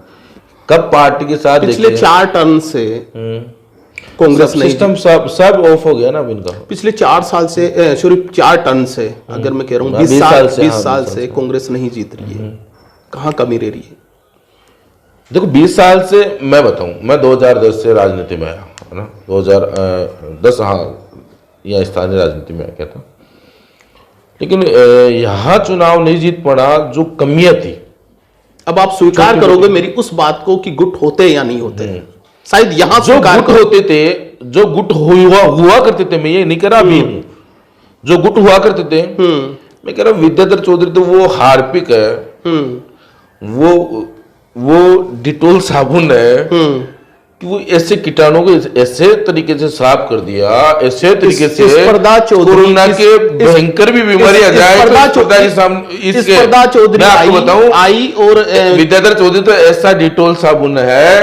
कब पार्टी के साथ पिछले 4 टर्म से कांग्रेस सिस्टम सब ऑफ हो गया ना अब इनका। पिछले 4 साल से, सॉरी 4 टर्म से, अगर मैं कह रहा हूँ 20 साल से कांग्रेस नहीं जीत रही है। कहाँ कमी रह रही है? देखो 20 साल से मैं बताऊं, मैं 2010 से राजनीति में आया, है ना। 2010 या स्थानीय राजनीति में आया था। लेकिन यहाँ चुनाव नहीं जीत पड़ा, जो कमियां थी। अब आप स्वीकार करोगे मेरी उस बात को कि गुट होते या नहीं होते? शायद यहाँ जो गुट होते थे, जो गुट हुआ करते थे, मैं ये नहीं कह रहा अभी हूं, जो गुट हुआ करते थे, मैं कह रहा हूं विद्याधर चौधरी तो वो हार्पिक है, वो डिटोल साबुन है कि वो ऐसे कीटाणु को ऐसे तरीके से साफ कर दिया, ऐसे तरीके से कोरोना के भयंकर भी बीमारी आ जाए। स्पर्धा चौधरी आपको बताऊं, आई और विद्याधर चौधरी तो ऐसा डिटोल साबुन है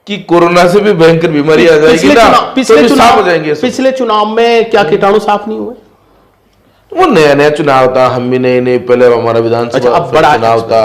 कि कोरोना से भी भयंकर बीमारी आ जाएगी ना, पिछले चुनाव में क्या कीटाणु साफ नहीं हुए? वो नया नया चुनाव था, हम भी नए पहले हमारा विधानसभा चुनाव था,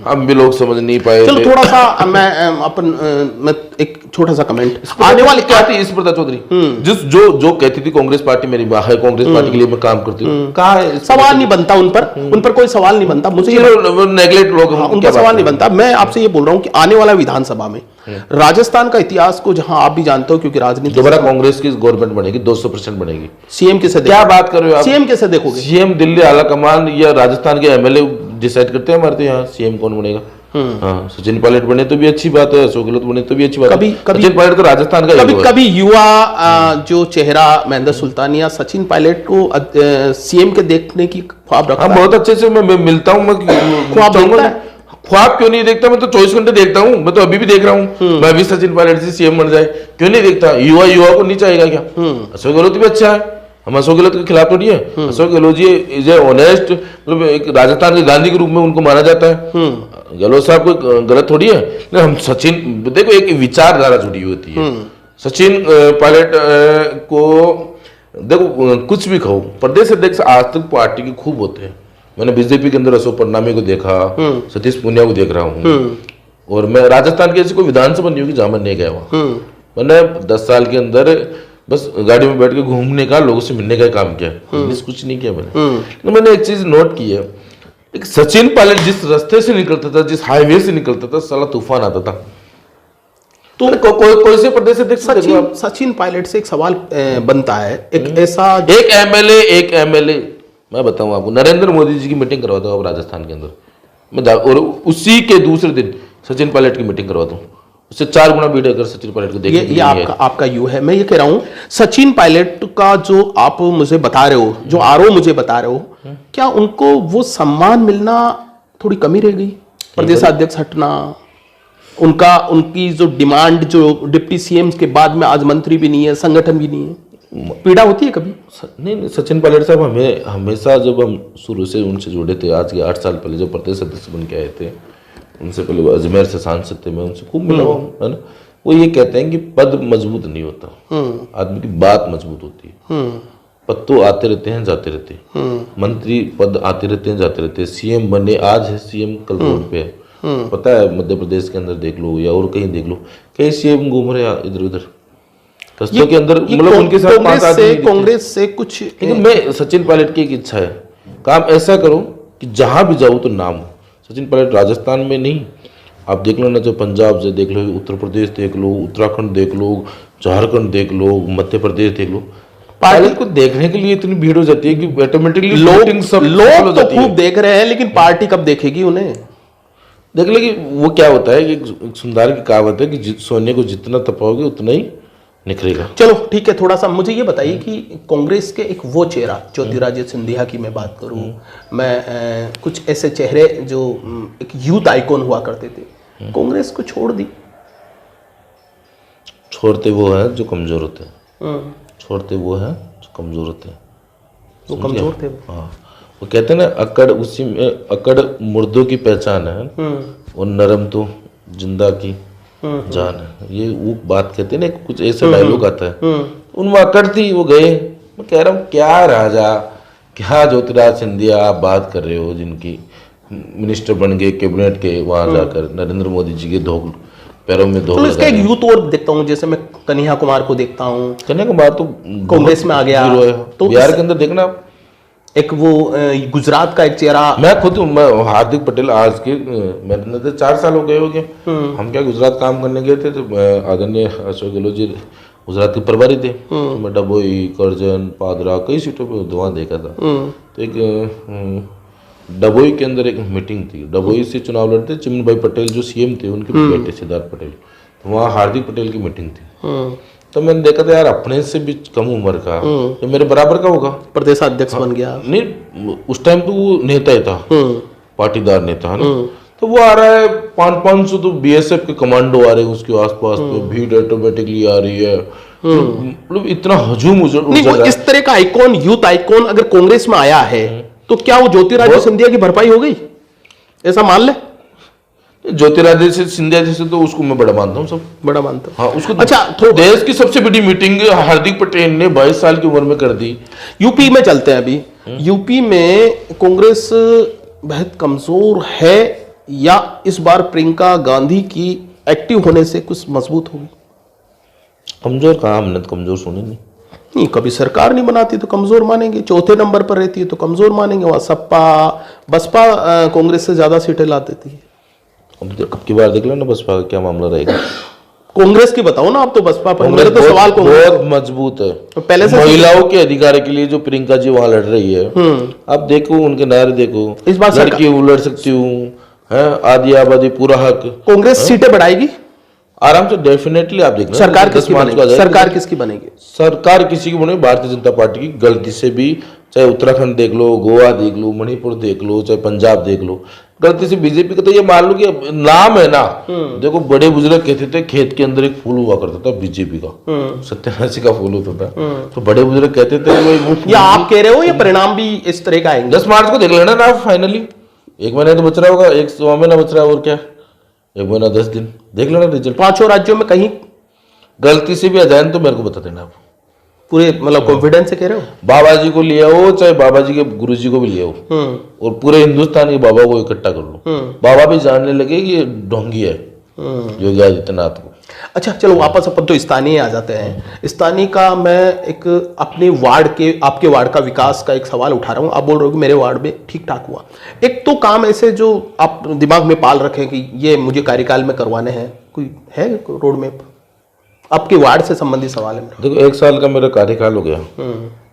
हम भी लोग समझ नहीं पाए। चलो थोड़ा सा मैं एक छोटा सा कमेंट, आने वाली क्या थी स्पर्धा चौधरी, जो कहती थी कांग्रेस पार्टी मेरी है, कांग्रेस पार्टी के लिए मैं काम करती हूँ, कहा है? सवाल नहीं बनता उन पर कोई सवाल नहीं बनता। मुझे नेगलेक्ट लोग, उन पर सवाल नहीं बनता। मैं आपसे ये बोल रहा हूँ कि आने वाला विधानसभा में राजस्थान का इतिहास को, जहां आप भी जानते हो क्योंकि राजनीति, दोबारा कांग्रेस की गवर्नमेंट बनेगी, 200% बनेगी। सीएम कैसे, क्या बात कर रहे हो आप? सीएम कैसे देखोगे? सीएम दिल्ली आला कमान या राजस्थान के एमएलए डिसाइड करते हैं हमारे तो यहाँ सीएम कौन बनेगा। हाँ, सचिन पायलट बने तो भी अच्छी बात है, अशोक गहलोत बने तो भी अच्छी बात है। सचिन पायलट तो राजस्थान का कभी युवा जो चेहरा महेंद्र सुल्तानिया सचिन पायलट को सीएम के देखने की ख्वाब रखता है। बहुत अच्छे से मैं मिलता हूँ, ख्वाब क्यों नहीं देखता? मैं तो 24 घंटे देखता हूँ, मैं तो अभी भी देख रहा हूँ। मैं भी सचिन पायलट से सीएम बन जाए, क्यों नहीं देखता? युवा को नहीं चाहेगा क्या? अशोक गहलोत भी अच्छा है, हम अशोक गहलोत के खिलाफ थोड़ी है। Ashok Gehlot ji is a honest, मतलब एक राजस्थान के गांधी के रूप में उनको माना जाता है। गहलोत साहब कोई गलत थोड़ी है। हम सचिन, देखो एक विचारधारा जुड़ी होती है। सचिन पायलट को देखो, कुछ भी कहो, प्रदेश अध्यक्ष आज तक पार्टी के खूब होते हैं। मैंने बीजेपी के अंदर अशोक परनामी को देखा, सतीश पूनिया को देख रहा हूँ, और मैं राजस्थान की ऐसी कोई विधानसभा नहीं होगी जहां मैं नहीं गया वहां। मैंने 10 साल के अंदर बस गाड़ी में बैठ के घूमने का, लोगों से मिलने का काम किया, कुछ नहीं किया मैंने। तो मैंने एक चीज नोट की है, एक सचिन पायलट जिस रास्ते से निकलता था, जिस हाईवे से निकलता था, साला तूफान आता था। तो कोई से प्रदेश अध्यक्ष, सचिन पायलट से एक सवाल बनता है, एक ऐसा एक एमएलए मैं बताऊं आपको, नरेंद्र मोदी जी की मीटिंग करवाता हूँ राजस्थान के अंदर, और उसी के दूसरे दिन सचिन पायलट की मीटिंग करवाता हूँ, उससे 4 गुना भीड़ अगर सचिन पायलट को देखिए। ये आपका यू है। मैं ये कह रहा हूँ, सचिन पायलट का जो आप मुझे बता रहे हो, जो आरोप मुझे बता रहे हो, क्या उनको वो सम्मान मिलना थोड़ी कमी रह गई? प्रदेश अध्यक्ष हटना, उनकी जो डिमांड, जो डिप्टी सीएम के बाद में आज मंत्री भी नहीं है, संगठन भी नहीं है, पीड़ा होती है कभी? नहीं, सचिन पायलट साहब हमें हमेशा, जब हम शुरू से उनसे जुड़े थे, आज के 8 साल पहले जब प्रदेश अध्यक्ष बन के आए थे, उनसे पहले वो अजमेर से सांसद थे, मैं उनसे खूब मिला हूँ, है ना। वो ये कहते हैं कि पद मजबूत नहीं होता, आदमी की बात मजबूत होती है। पद तो आते रहते हैं, जाते रहते हैं, मंत्री पद आते रहते हैं, जाते रहते हैं। सीएम बने, आज है सीएम, कल रोड पे है। पता है, मध्य प्रदेश के अंदर देख लो या और कहीं देख लो, कई सीएम घूम रहे हैं इधर उधर रस्तों के अंदर, मतलब उनके साथ कांग्रेस से कुछ। लेकिन मैं सचिन पायलट की एक इच्छा है, काम ऐसा करो कि जहां भी जाओ तो नाम हो। सचिन पायलट राजस्थान में नहीं, आप देख लो ना, जो पंजाब से देख लो, उत्तर प्रदेश देख लो, उत्तराखंड देख लो, झारखंड देख लो, मध्य प्रदेश देख लो, पार्टी को देखने के लिए इतनी भीड़ हो जाती है कि ऑटोमेटिकली लोग सब लोग तो खूब देख रहे हैं, लेकिन पार्टी कब देखेगी उन्हें? देख ले कि वो क्या होता है कि एक सुंदर की कहावत है कि सोने को जितना तपाओगे उतना ही निखरेगा। चलो ठीक है, थोड़ा सा मुझे ये बताइए कि कांग्रेस के एक वो चेहरा ज्योतिरादित्य सिंधिया की मैं बात करूं, मैं कुछ ऐसे चेहरे जो एक यूथ आइकॉन हुआ करते थे, कांग्रेस को छोड़ दी। छोड़ते वो है जो कमजोर होते हैं, छोड़ते वो है जो कमजोर होते हैं। वो कमजोर थे। हाँ, वो कहते हैं ना, अकड़ उसी में, अकड़ मुर्दों की पहचान है और नरम तो जिंदा की जान है। ये वो बात कहते हैं ना, कुछ ऐसा डायलॉग आता है। उनमें अकड़ थी, वो गए। मैं कह रहा हूँ क्या राजा, क्या ज्योतिरादित्य सिंधिया आप बात कर रहे हो, जिनकी मिनिस्टर बन गए कैबिनेट के, वहां जाकर नरेंद्र मोदी जी के धोख पैरों में धोख। तो इसका एक यूथ और देखता हूँ, जैसे मैं कन्हैया कुमार को देखता हूँ, कन्हैया कुमार तो कांग्रेस में आ गया। तो बिहार के अंदर देखना आप, एक वो गुजरात का एक चेहरा, मैं खुद हार्दिक पटेल आज के मेरे नजर 4 साल हो गए होंगे, हम क्या गुजरात काम करने गए थे, तो आदरणीय अशोक गहलोत जी गुजरात के प्रभारी थे। तो मैं डबोई, करजन, पादरा कई सीटों पे वहाँ देखा था। तो एक डबोई के अंदर एक मीटिंग थी, डबोई से चुनाव लड़ते चिमन भाई पटेल जो सीएम थे, उनके बेटे सिद्धार्थ पटेल, तो वहाँ हार्दिक पटेल की मीटिंग थी। तो मैंने देखा था यार, अपने से भी कम उम्र का जो मेरे बराबर का होगा, प्रदेशाध्यक्ष बन गया। नहीं, उस टाइम तो वो नेता ही था, पाटीदार नेता है ना। तो वो आ रहा है 500 तो बीएसएफ के कमांडो आ रहे हैं उसके आसपास, तो भीड़ ऑटोमेटिकली आ रही है, मतलब इतना हजूम नहीं, वो इस तरह का आइकॉन, यूथ आइकॉन अगर कांग्रेस में आया है तो क्या वो ज्योतिरादित्य सिंधिया की भरपाई हो गई, ऐसा मान ले? ज्योतिरादित्य सिंधिया जैसे तो उसको मैं बड़ा मानता हूँ, सब बड़ा मानता हूँ। हाँ, उसको अच्छा, तो देश की सबसे बड़ी मीटिंग हार्दिक पटेल ने 22 साल की उम्र में कर दी। यूपी में चलते हैं अभी। यूपी में कांग्रेस बहुत कमजोर है या इस बार प्रियंका गांधी की एक्टिव होने से कुछ मजबूत होगी? कमजोर कहाँ, हमने तो कमजोर सुनी नहीं। कभी सरकार नहीं बनाती तो कमजोर मानेंगे, चौथे नंबर पर रहती है तो कमजोर मानेंगे। वहां सपा बसपा कांग्रेस से ज्यादा सीटें ला देती है। अब की बार देख लो ना बसपा का क्या मामला रहेगा। कांग्रेस की बताओ ना आप, तो बसपा पर मेरे तो सवाल बहुत मजबूत है। तो पहले से महिलाओं के अधिकार के लिए जो प्रियंका जी वहां लड़ रही है, आप देखो उनके नारे देखो, इस बार लड़की हूँ, लड़ सकती हूँ, आदि आबादी पूरा हक। कांग्रेस सीटें बढ़ाएगी आराम से, डेफिनेटली। आप देखना सरकार किसकी बनेगी? सरकार किसकी बनेगी? सरकार किसी की बनेगी, भारतीय जनता पार्टी की। गलती से भी, चाहे उत्तराखंड देख लो, गोवा देख लो, मणिपुर देख लो, चाहे पंजाब देख लो, गलती से बीजेपी का तो ये मान लो कि नाम है ना। देखो बड़े बुजुर्ग कहते थे खेत के अंदर एक फूल हुआ करता था बीजेपी का, सत्यानाशी का फूल होता था, तो बड़े बुजुर्ग कहते थे वो या आप कह रहे हो ये परिणाम भी इस तरह का आएंगे? 10 मार्च को देख लेना ना फाइनली। 1 महीना तो बच रहा होगा, 1 महीना बच रहा है, और क्या 1 महीना 10 दिन देख लेना रिजल्ट। 5 राज्यों में कहीं गलती से भी आ जाए तो मेरे को बता देना आप। पूरे मतलब कॉन्फिडेंस से कह रहे हो? बाबा जी को ले आओ, चाहे बाबा जी के गुरु जी को भी ले आओ, और पूरे हिंदुस्तान के बाबा को इकट्ठा कर लो, बाबा भी जानने लगे कि ये ढोंगी है योगी आदित्यनाथ को। अच्छा चलो वापस अपन तो स्थानीय आ जाते हैं। स्थानीय का मैं एक अपने वार्ड के, आपके वार्ड का विकास का एक सवाल उठा रहा हूँ। आप बोल रहे हो कि मेरे वार्ड में ठीक ठाक हुआ। एक तो काम ऐसे जो आप दिमाग में पाल रखे कि ये मुझे कार्यकाल में करवाने हैं, कोई है रोड मैप? आपके वार्ड से संबंधित सवाल है। देखो 1 साल का मेरा कार्यकाल हो गया,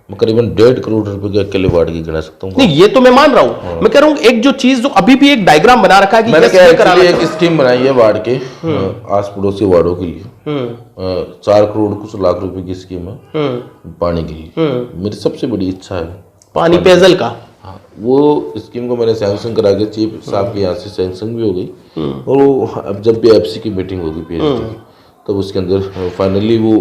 मैं करीबन 1.5 करोड़ रुपए के अकेले वार्ड की गिना सकता हूँ। नहीं ये तो मैं मान रहा हूँ, मैं कह रहा हूँ एक जो चीज जो अभी भी एक डायग्राम बना रखा है कि मैंने क्या एक स्कीम बनाई है वार्ड के आस पड़ोसी वार्डों के लिए, 4 करोड़ कुछ लाख रुपए की स्कीम है पानी के लिए। मेरी सबसे बड़ी इच्छा है पानी पेयजल का। हाँ, वो स्कीम को मैंने सैंक्शन करा के चीफ साहब के यहाँ से सैंक्शन भी हो गई, और वो अब जब भी एफसी की मीटिंग होगी पीएचडी की तब उसके अंदर फाइनली वो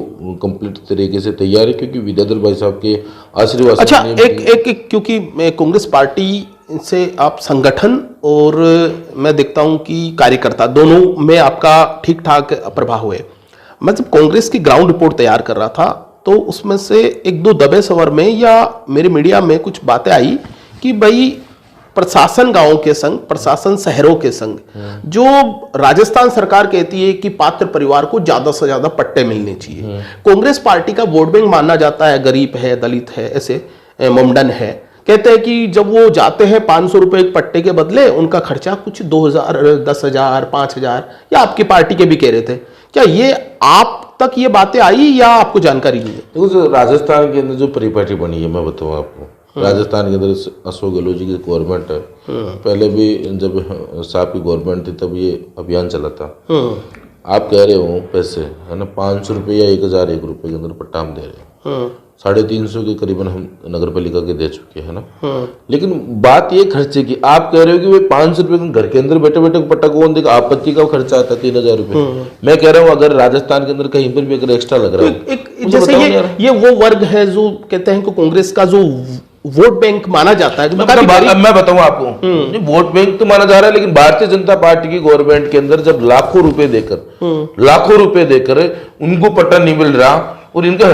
कंप्लीट तरीके से तैयार है, क्योंकि विद्याधर भाई साहब के आशीर्वाद। अच्छा एक क्योंकि कांग्रेस पार्टी से आप संगठन और मैं देखता हूं कि कार्यकर्ता दोनों में आपका ठीक ठाक प्रभाव है। मैं जब कांग्रेस की ग्राउंड रिपोर्ट तैयार कर रहा था तो उसमें से 1-2 दबे सवर में या मेरे मीडिया में कुछ बातें आई कि भाई प्रशासन गांवों के संग, प्रशासन शहरों के संग, जो राजस्थान सरकार कहती है कि पात्र परिवार को ज्यादा से ज्यादा पट्टे मिलने चाहिए। कांग्रेस पार्टी का वोट बैंक माना जाता है, गरीब है, दलित है, ऐसे मुंडन है। कहते हैं कि जब वो जाते हैं 500 रुपए एक पट्टे के बदले उनका खर्चा कुछ 2000, 10,000, 5,000 या आपकी पार्टी के भी कह रहे थे क्या ये आप तक ये बातें आई या आपको जानकारी नहीं है? देखो, जो राजस्थान के अंदर जो परिपाटी बनी है, मैं बताऊँ आपको, राजस्थान के अंदर अशोक गहलोत जी की गवर्नमेंट है। पहले भी जब साहब की गवर्नमेंट थी तब ये अभियान चला था। आप कह रहे हो पैसे है ना, 500 रुपये या 1001 रुपये के अंदर पट्टा हम दे रहे हैं। 350 के करीबन हम नगर पालिका के दे चुके हैं ना। लेकिन बात ये खर्चे की, आप कह रहे हो कि वे 500 रुपये घर के अंदर बैठे बैठे पट्टा कौन देगा, आपत्ति का खर्चा आता है 3000 रुपये। मैं कह रहा हूँ अगर राजस्थान के अंदर कहीं पर भी अगर एक्स्ट्रा लग रहा है, जैसे ये वो वर्ग है जो कहते हैं कि कांग्रेस का जो वोट बैंक माना जाता है। मैं बताऊं आपको, वोट बैंक तो माना जा रहा है, लेकिन भारतीय जनता पार्टी की गवर्नमेंट के अंदर जब लाखों रुपए देकर उनको पट्टा नहीं मिल रहा और इनका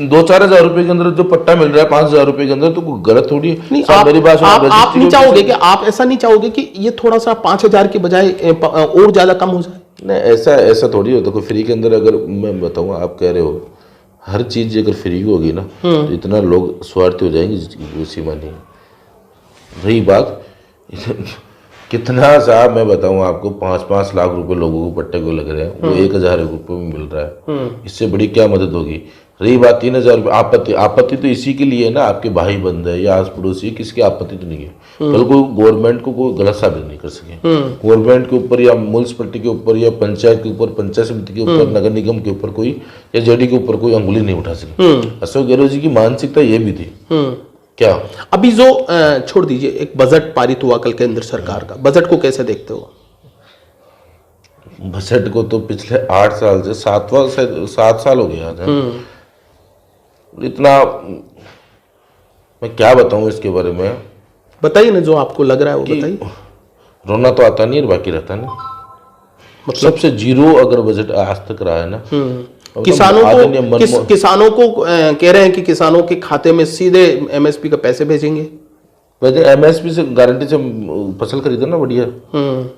2-4 हजार रुपए के अंदर जो पट्टा मिल रहा है 5,000 रुपए के अंदर, तो कोई गलत थोड़ी है। आप नहीं चाहोगे कि आप ऐसा नहीं चाहोगे कि ये थोड़ा सा 5,000 के बजाय और ज्यादा कम हो जाए? नहीं, ऐसा थोड़ी होता। कोई फ्री के अंदर, अगर मैं बताऊं, आप कह रहे हो हर चीज अगर फ्री होगी ना तो इतना लोग स्वार्थी हो जाएंगे जिसकी कोई सीमा नहीं। रही बात कितना साहब, मैं बताऊं आपको, 5-5 लाख रुपए लोगों को पट्टे को लग रहे हैं, वो 1,000 रुपये में मिल रहा है। इससे बड़ी क्या मदद होगी? रही बात 3,000 रुपये, आपत्ति तो इसी के लिए है ना, आपके भाई बंद है या आस पड़ोसी, किसकी आपत्ति तो नहीं है। कल कोई गवर्नमेंट को कोई गलत साबित नहीं कर सके। गवर्नमेंट के ऊपर या म्युनिसिपैलिटी के ऊपर या पंचायत के ऊपर, पंचायत समिति के ऊपर, नगर निगम के ऊपर कोई या जेडी के ऊपर कोई अंगुली नहीं उठा सके। अशोक गहलोत जी की मानसिकता ये भी थी। क्या अभी जो छोड़ दीजिए, एक बजट पारित हुआ कल केंद्र सरकार का, बजट को कैसे देखते हो? बजट को तो पिछले 8 साल से 7 साल हो गया था। इतना मैं क्या बताऊं इसके बारे में। बताइए ना, जो आपको लग रहा है वो बताइए। रोना तो आता नहीं और बाकी रहता नहीं। मतलब सबसे जीरो अगर बजट आज तक रहा है ना। किसानों को कह रहे हैं कि किसानों के खाते में सीधे एमएसपी का पैसे भेजेंगे। वैसे एमएसपी से गारंटी से फसल खरीदो ना, बढ़िया।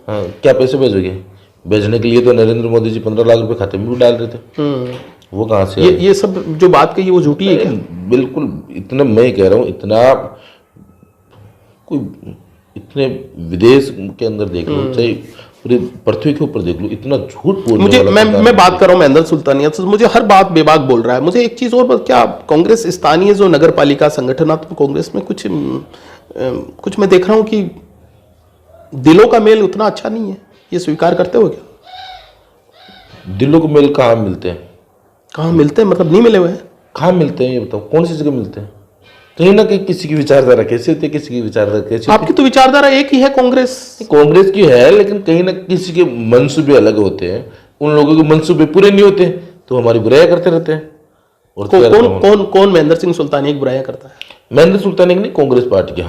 हाँ, क्या पैसे भेजोगे? भेजने के लिए तो नरेंद्र मोदी जी 15 लाख रुपए खाते में भी डाल रहे थे। वो कहाँ से? ये सब जो बात कही वो झूठी है क्या? बिल्कुल। इतना मैं कह रहा हूँ, इतना कोई इतने विदेश के अंदर देख लो, चाहे पूरी पृथ्वी के ऊपर देख लो, इतना झूठ बोलने मुझे वाला मैं बात कर रहा हूँ महेंद्र सुल्तानिया से, मुझे हर बात बेबाक बोल रहा है। मुझे एक चीज और, क्या कांग्रेस स्थानीय जो नगर पालिका संगठनात्मक कांग्रेस में कुछ मैं देख रहा हूँ कि दिलों का मेल उतना अच्छा नहीं है, ये स्वीकार करते हो क्या? दिलों को मेल कहाँ मिलते हैं? कहाँ मिलते हैं मतलब नहीं मिले हुए हैं? कहाँ मिलते हैं ये बताओ, कौन सी जगह मिलते हैं? कहीं ना कहीं किसी की विचारधारा कैसी होती है, किसी की विचारधारा कैसी। आपकी तो विचारधारा एक ही है, कांग्रेस की है, लेकिन कहीं ना किसी के मंसूबे अलग होते हैं। उन लोगों के मंसूबे पूरे नहीं होते तो हमारी बुराइयां करते रहते हैं। और कौन महेंद्र सिंह सुल्तानिया की बुराइयां करता है? महेंद्र सुल्तानिया नहीं, कांग्रेस पार्टी के।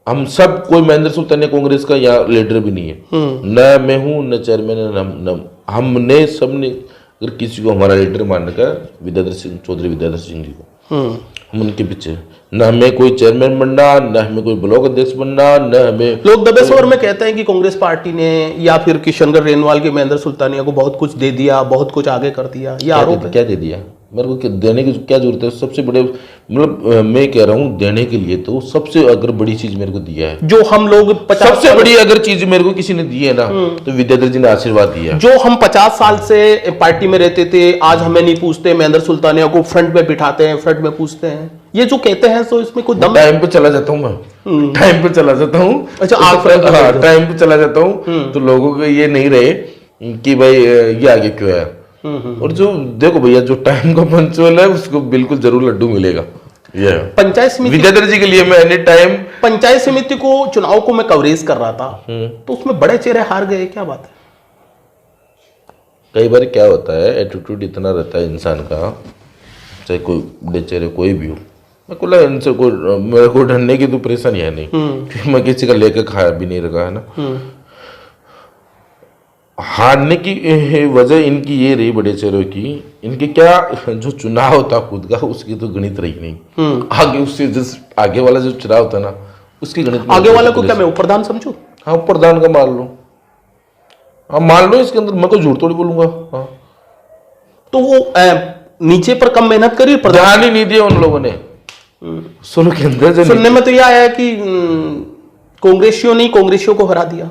हम सब कोई महेंद्र सुल्तानिया कांग्रेस का यहाँ लीडर भी नहीं है। न मैं हूँ, न चेयरमैन, हमने सबने अगर किसी को हमारा लीडर मानने का, चौधरी विद्याधर सिंह जी को, हम उनके पीछे। न हमें कोई चेयरमैन बनना, न हमें कोई ब्लॉक अध्यक्ष बनना, न हमें। लोग दबे स्वर में कहते हैं कि कांग्रेस पार्टी ने या फिर किशनगढ़ रेणवाल के महेंद्र सुल्तानिया को बहुत कुछ दे दिया, बहुत कुछ आगे कर दिया। ये आरोप है। क्या दे दिया? मेरे को देने की क्या जरूरत है? सबसे बड़े, मतलब मैं कह रहा हूँ, देने के लिए तो सबसे अगर बड़ी चीज मेरे को दिया है, जो हम लोग सबसे बड़ी अगर चीज मेरे को किसी ने दी है ना, तो विद्याधर जी ने आशीर्वाद दिया। जो हम 50 साल से पार्टी में रहते थे, आज हमें नहीं पूछते, महेंद्र सुल्तानिया को फ्रंट में बिठाते हैं, फ्रंट में पूछते हैं। ये जो कहते हैं तो इसमें कोई दम? टाइम पे चला जाता हूँ मैं, टाइम पे चला जाता हूँ। अच्छा, आप टाइम पे चला जाता हूँ तो लोगों को ये नहीं रहे कि भाई ये आगे क्यों है। और जो देखो भैया, जो टाइम का पंचुअल है उसको बिल्कुल जरूर लड्डू मिलेगा। ये पंचायत समिति विद्याधर जी के लिए मैं एनी टाइम, पंचायत समिति को चुनाव को मैं कवरेज कर रहा था, तो उसमें बड़े चेहरे हार गए, क्या बात है? कई बार क्या होता है, एटीट्यूड इतना रहता है इंसान का, चाहे कोई बड़े चेहरे कोई भी हो। इनसे कोई मेरे को ढूंढने की तो परेशानी है नहीं, मैं किसी का लेकर खाया भी नहीं रखा है ना। हारने की वजह इनकी ये रही, बड़े चेहरों की, इनके क्या जो चुनाव था खुद का, उसकी तो गणित रही नहीं। आगे उससे जिस आगे वाला जो चुनाव था ना, उसकी गणित। आगे वाला को क्या मैं प्रधान समझू? हाँ, प्रधान का मान लो, हाँ मान लो। इसके अंदर मैं तो झूठ थोड़ी बोलूंगा। हाँ, तो वो नीचे पर कम मेहनत करी, ध्यान ही नहीं दिया उन लोगों ने। सुनो के अंदर सुनने में तो यह आया कि कांग्रेसियों ने कांग्रेसियों को हरा दिया।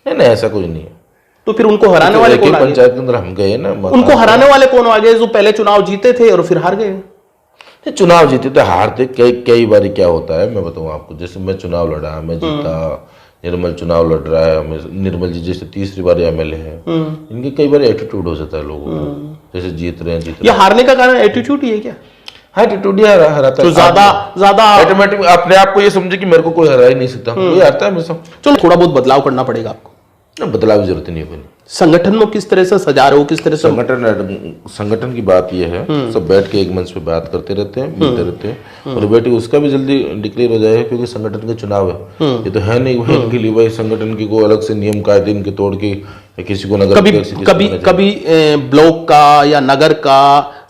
नहीं, ऐसा कुछ नहीं है। तो फिर उनको हराने वाले एक कौन आगे? पंचायत के अंदर हम गए ना, उनको हराने वाले कौन आगे जो पहले चुनाव जीते थे और फिर हार गए? चुनाव जीते थे, हारते कई बार क्या होता है मैं बताऊं आपको। जैसे मैं चुनाव लड़ा, मैं जीता, निर्मल चुनाव लड़ रहा है, निर्मल जी जैसे तीसरी बार एमएलए है, इनके कई बार एटीट्यूड हो जाता है लोगों को, जैसे जीत रहे हैं। ये हारने का कारण एटीट्यूड ही है क्या? हाँ, एटीट्यूड हराता तो है। ज्यादा ऑटोमेटिक अपने आप को ये समझे कि मेरे को कोई हरा ही नहीं सकता, कोई हारता है हमेशा। चलो थोड़ा बहुत बदलाव करना पड़ेगा आपको। बदलाव की जरूरत नहीं है। संगठन में किस तरह से सजा रहे हो, किस तरह से? संगठन की बात यह है, सब बैठ के एक मंच पे बात करते रहते हैं, मिलते रहते हैं, और बेटी उसका भी जल्दी डिक्लेयर हो जाएगा, क्योंकि संगठन का चुनाव है। ये तो है नहीं भाई इनके लिए भाई संगठन की कोई अलग से नियम कायदे इनके तोड़ के किसी को नगर कभी ब्लॉक का या नगर का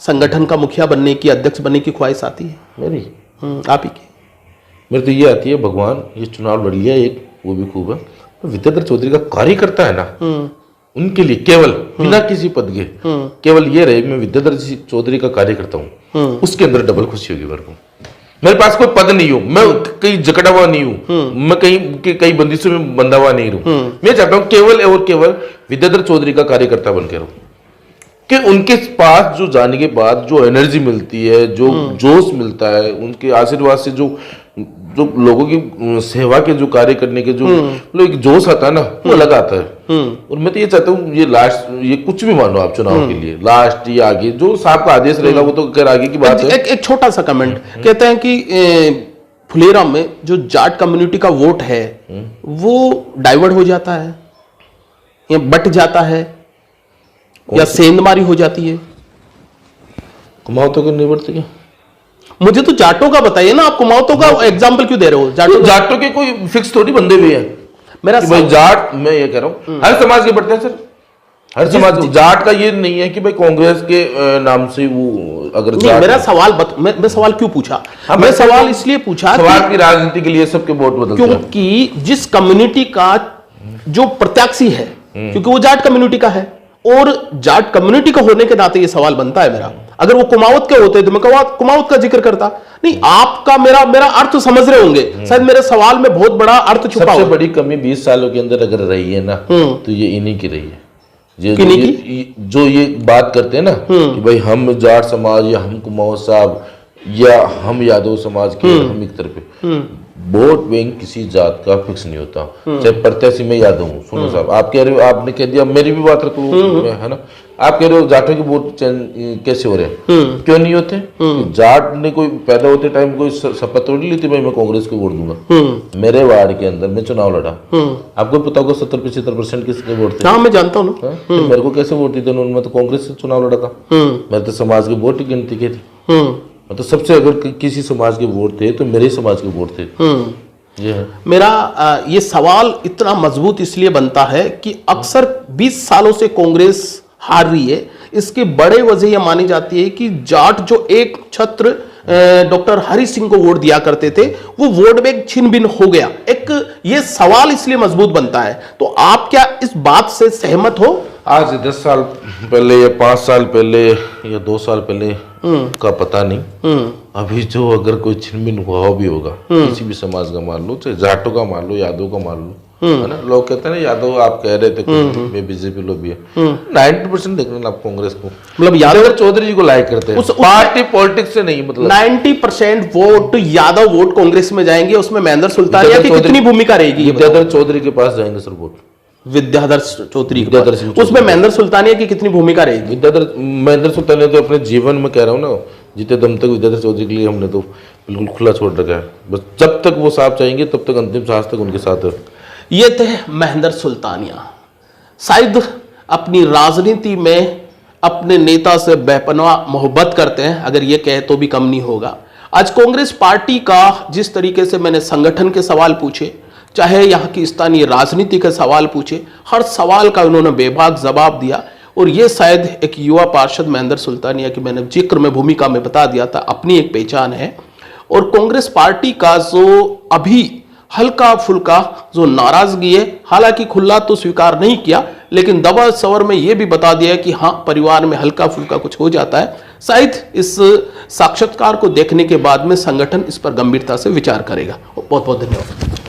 संगठन का मुखिया बनने की, अध्यक्ष बनने की ख्वाहिश आती है मेरी? आप ही की? मेरी तो ये आती है, भगवान ये चुनाव लड़ लिया एक, वो भी खूब है, विद्याधर चौधरी का कार्यकर्ता है ना, उनके लिए केवल बिना किसी पद के केवल ये रहे मैं विद्याधर चौधरी का कार्यकर्ता हूँ, उसके अंदर डबल खुशी होगी मेरे को। मेरे पास कोई पद नहीं हो, मैं कहीं जकड़ा हुआ नहीं हूँ, मैं कहीं बंदिशों में बंधा हुआ नहीं रहूं। मैं चाहता हूँ केवल और केवल विद्याधर चौधरी का कार्यकर्ता बनकर रहूं, कि उनके पास जो जाने के बाद जो एनर्जी मिलती है, जो जोश मिलता है, उनके आशीर्वाद से जो लोगों की सेवा के जो कार्य करने के जो एक जोश आता है ना, वो अलग आता है। और मैं तो ये चाहता हूँ, ये लास्ट, ये कुछ भी मानो आप चुनाव के लिए, लास्ट या आगे जो साहब का आदेश रहेगा वो तो खैर आगे की बात है। एक छोटा सा कमेंट, कहते हैं कि फुलेरा में जो जाट कम्युनिटी का वोट है वो डाइवर्ट हो जाता है या बट जाता है या सेंधमारी हो जाती है। कुमाऊं को नहीं बढ़ती क्या? मुझे तो जाटों का बताइए ना, आप कुमाऊं का एग्जाम्पल क्यों दे रहे हो? जाटों के कोई फिक्स थोड़ी बंदे भी हैं। मेरा भाई जाट, मैं ये कह रहा हूँ हर समाज के बढ़ते हैं सर, हर समाज। जाट का ये नहीं है कि भाई कांग्रेस के नाम से वो अगर मेरा सवाल मैं सवाल क्यों पूछा? मैं सवाल इसलिए पूछा, सवाल की राजनीति के लिए सबके वोट बदलते हैं, क्योंकि जिस कम्युनिटी का जो प्रत्याशी है, क्योंकि वो जाट कम्युनिटी का है, और जाट कम्युनिटी का होने के नाते ये सवाल बनता है मेरा। अगर वो कुमाऊत के होते तो मैं कुमाऊत का जिक्र करता नहीं। आपका मेरा अर्थ समझ रहे होंगे शायद, मेरे सवाल में बहुत बड़ा अर्थ छुपा। सबसे बड़ी कमी 20 सालों के अंदर अगर रही है ना, तो ये इन्हीं की रही है। जो ये बात करते हैं ना कि भाई हम जाट समाज या हम कुमाऊं साहब या हम यादव समाज के, हम एक तरफ वोट बैंक किसी जात का फिक्स नहीं होता। चाहे प्रत्याशी मैं यादव हूँ, सुनो साहब, आप कह रहे हो, आपने कह दिया, मेरी भी बात रखो, है ना, आप कह रहे हो जाटों के वोट कैसे हो रहे हैं, क्यों नहीं होते? जाट ने कोई पैदा होते टाइम कोई शपथ थोड़ी ली थी भाई मैं कांग्रेस को वोट दूंगा। मेरे वार्ड के अंदर मैं चुनाव लड़ा, आपको पता होगा 70-75% किसके वोट थे? हाँ, मैं जानता हूँ। तो मेरे को कैसे वोट दी थी उन्होंने? मैं तो कांग्रेस से चुनाव लड़ा था, मैं तो समाज के वोट की गिनती की थी। तो सबसे अगर किसी समाज के वोट थे तो मेरे ही समाज के वोट थे। ये है मेरा ये सवाल इतना मजबूत इसलिए बनता है कि अक्सर 20 सालों से कांग्रेस हार रही है। इसकी बड़े वजह यह मानी जाती है कि जाट जो एक छत्र डॉक्टर हरि सिंह को वोट दिया करते थे, वो वोट बैंक छिन भिन हो गया। एक ये सवाल इसलिए मजबूत बनता है। तो आप क्या इस बात से सहमत हो? आज 10 साल पहले या 5 साल पहले या 2 साल पहले का पता नहीं, अभी जो अगर कोई छिनबिन हुआ भी होगा किसी भी समाज का, मान लो चाहे जाटों का मान लो, यादव का मान लो, है ना, लोग कहते हैं ना यादव, आप कह रहे थे मैं बीजेपी लोग भी है, 90% देख रहे आप कांग्रेस को, मतलब यादव चौधरी जी को लाइक करते हैं, पार्टी पॉलिटिक्स से नहीं, मतलब 90% वोट यादव वोट कांग्रेस में जाएंगे। उसमें महेंद्र सुल्तानिया की कितनी भूमिका रहेगी? विद्याधर चौधरी के पास जाएंगे सर वोट, विद्याधर चौधरी उसमें महेंद्र सुल्तानिया की कितनी भूमिका रहेगी? महेंद्र सुल्तानिया तो अपने जीवन में कह रहा हूँ ना, जीते दम तक विद्याधर चौधरी के लिए हमने तो बिल्कुल खुला छोड़ रखा है। बस जब तक वो साहब चाहेंगे तब तक अंतिम सांस तक उनके साथ है। ये थे महेंद्र सुल्तानिया, शायद अपनी राजनीति में अपने नेता से बेपनाह मोहब्बत करते हैं, अगर ये कहे तो भी कम नहीं होगा। आज कांग्रेस पार्टी का जिस तरीके से मैंने संगठन के सवाल पूछे, चाहे यहाँ की स्थानीय राजनीति के सवाल पूछे, हर सवाल का उन्होंने बेबाक जवाब दिया। और ये शायद एक युवा पार्षद महेंद्र सुल्तानिया की मैंने जिक्र में भूमिका में बता दिया था, अपनी एक पहचान है। और कांग्रेस पार्टी का जो अभी हल्का फुल्का जो नाराजगी है, हालांकि खुला तो स्वीकार नहीं किया, लेकिन दबा सवर में यह भी बता दिया कि हाँ, परिवार में हल्का फुल्का कुछ हो जाता है। शायद इस साक्षात्कार को देखने के बाद में संगठन इस पर गंभीरता से विचार करेगा। बहुत बहुत धन्यवाद।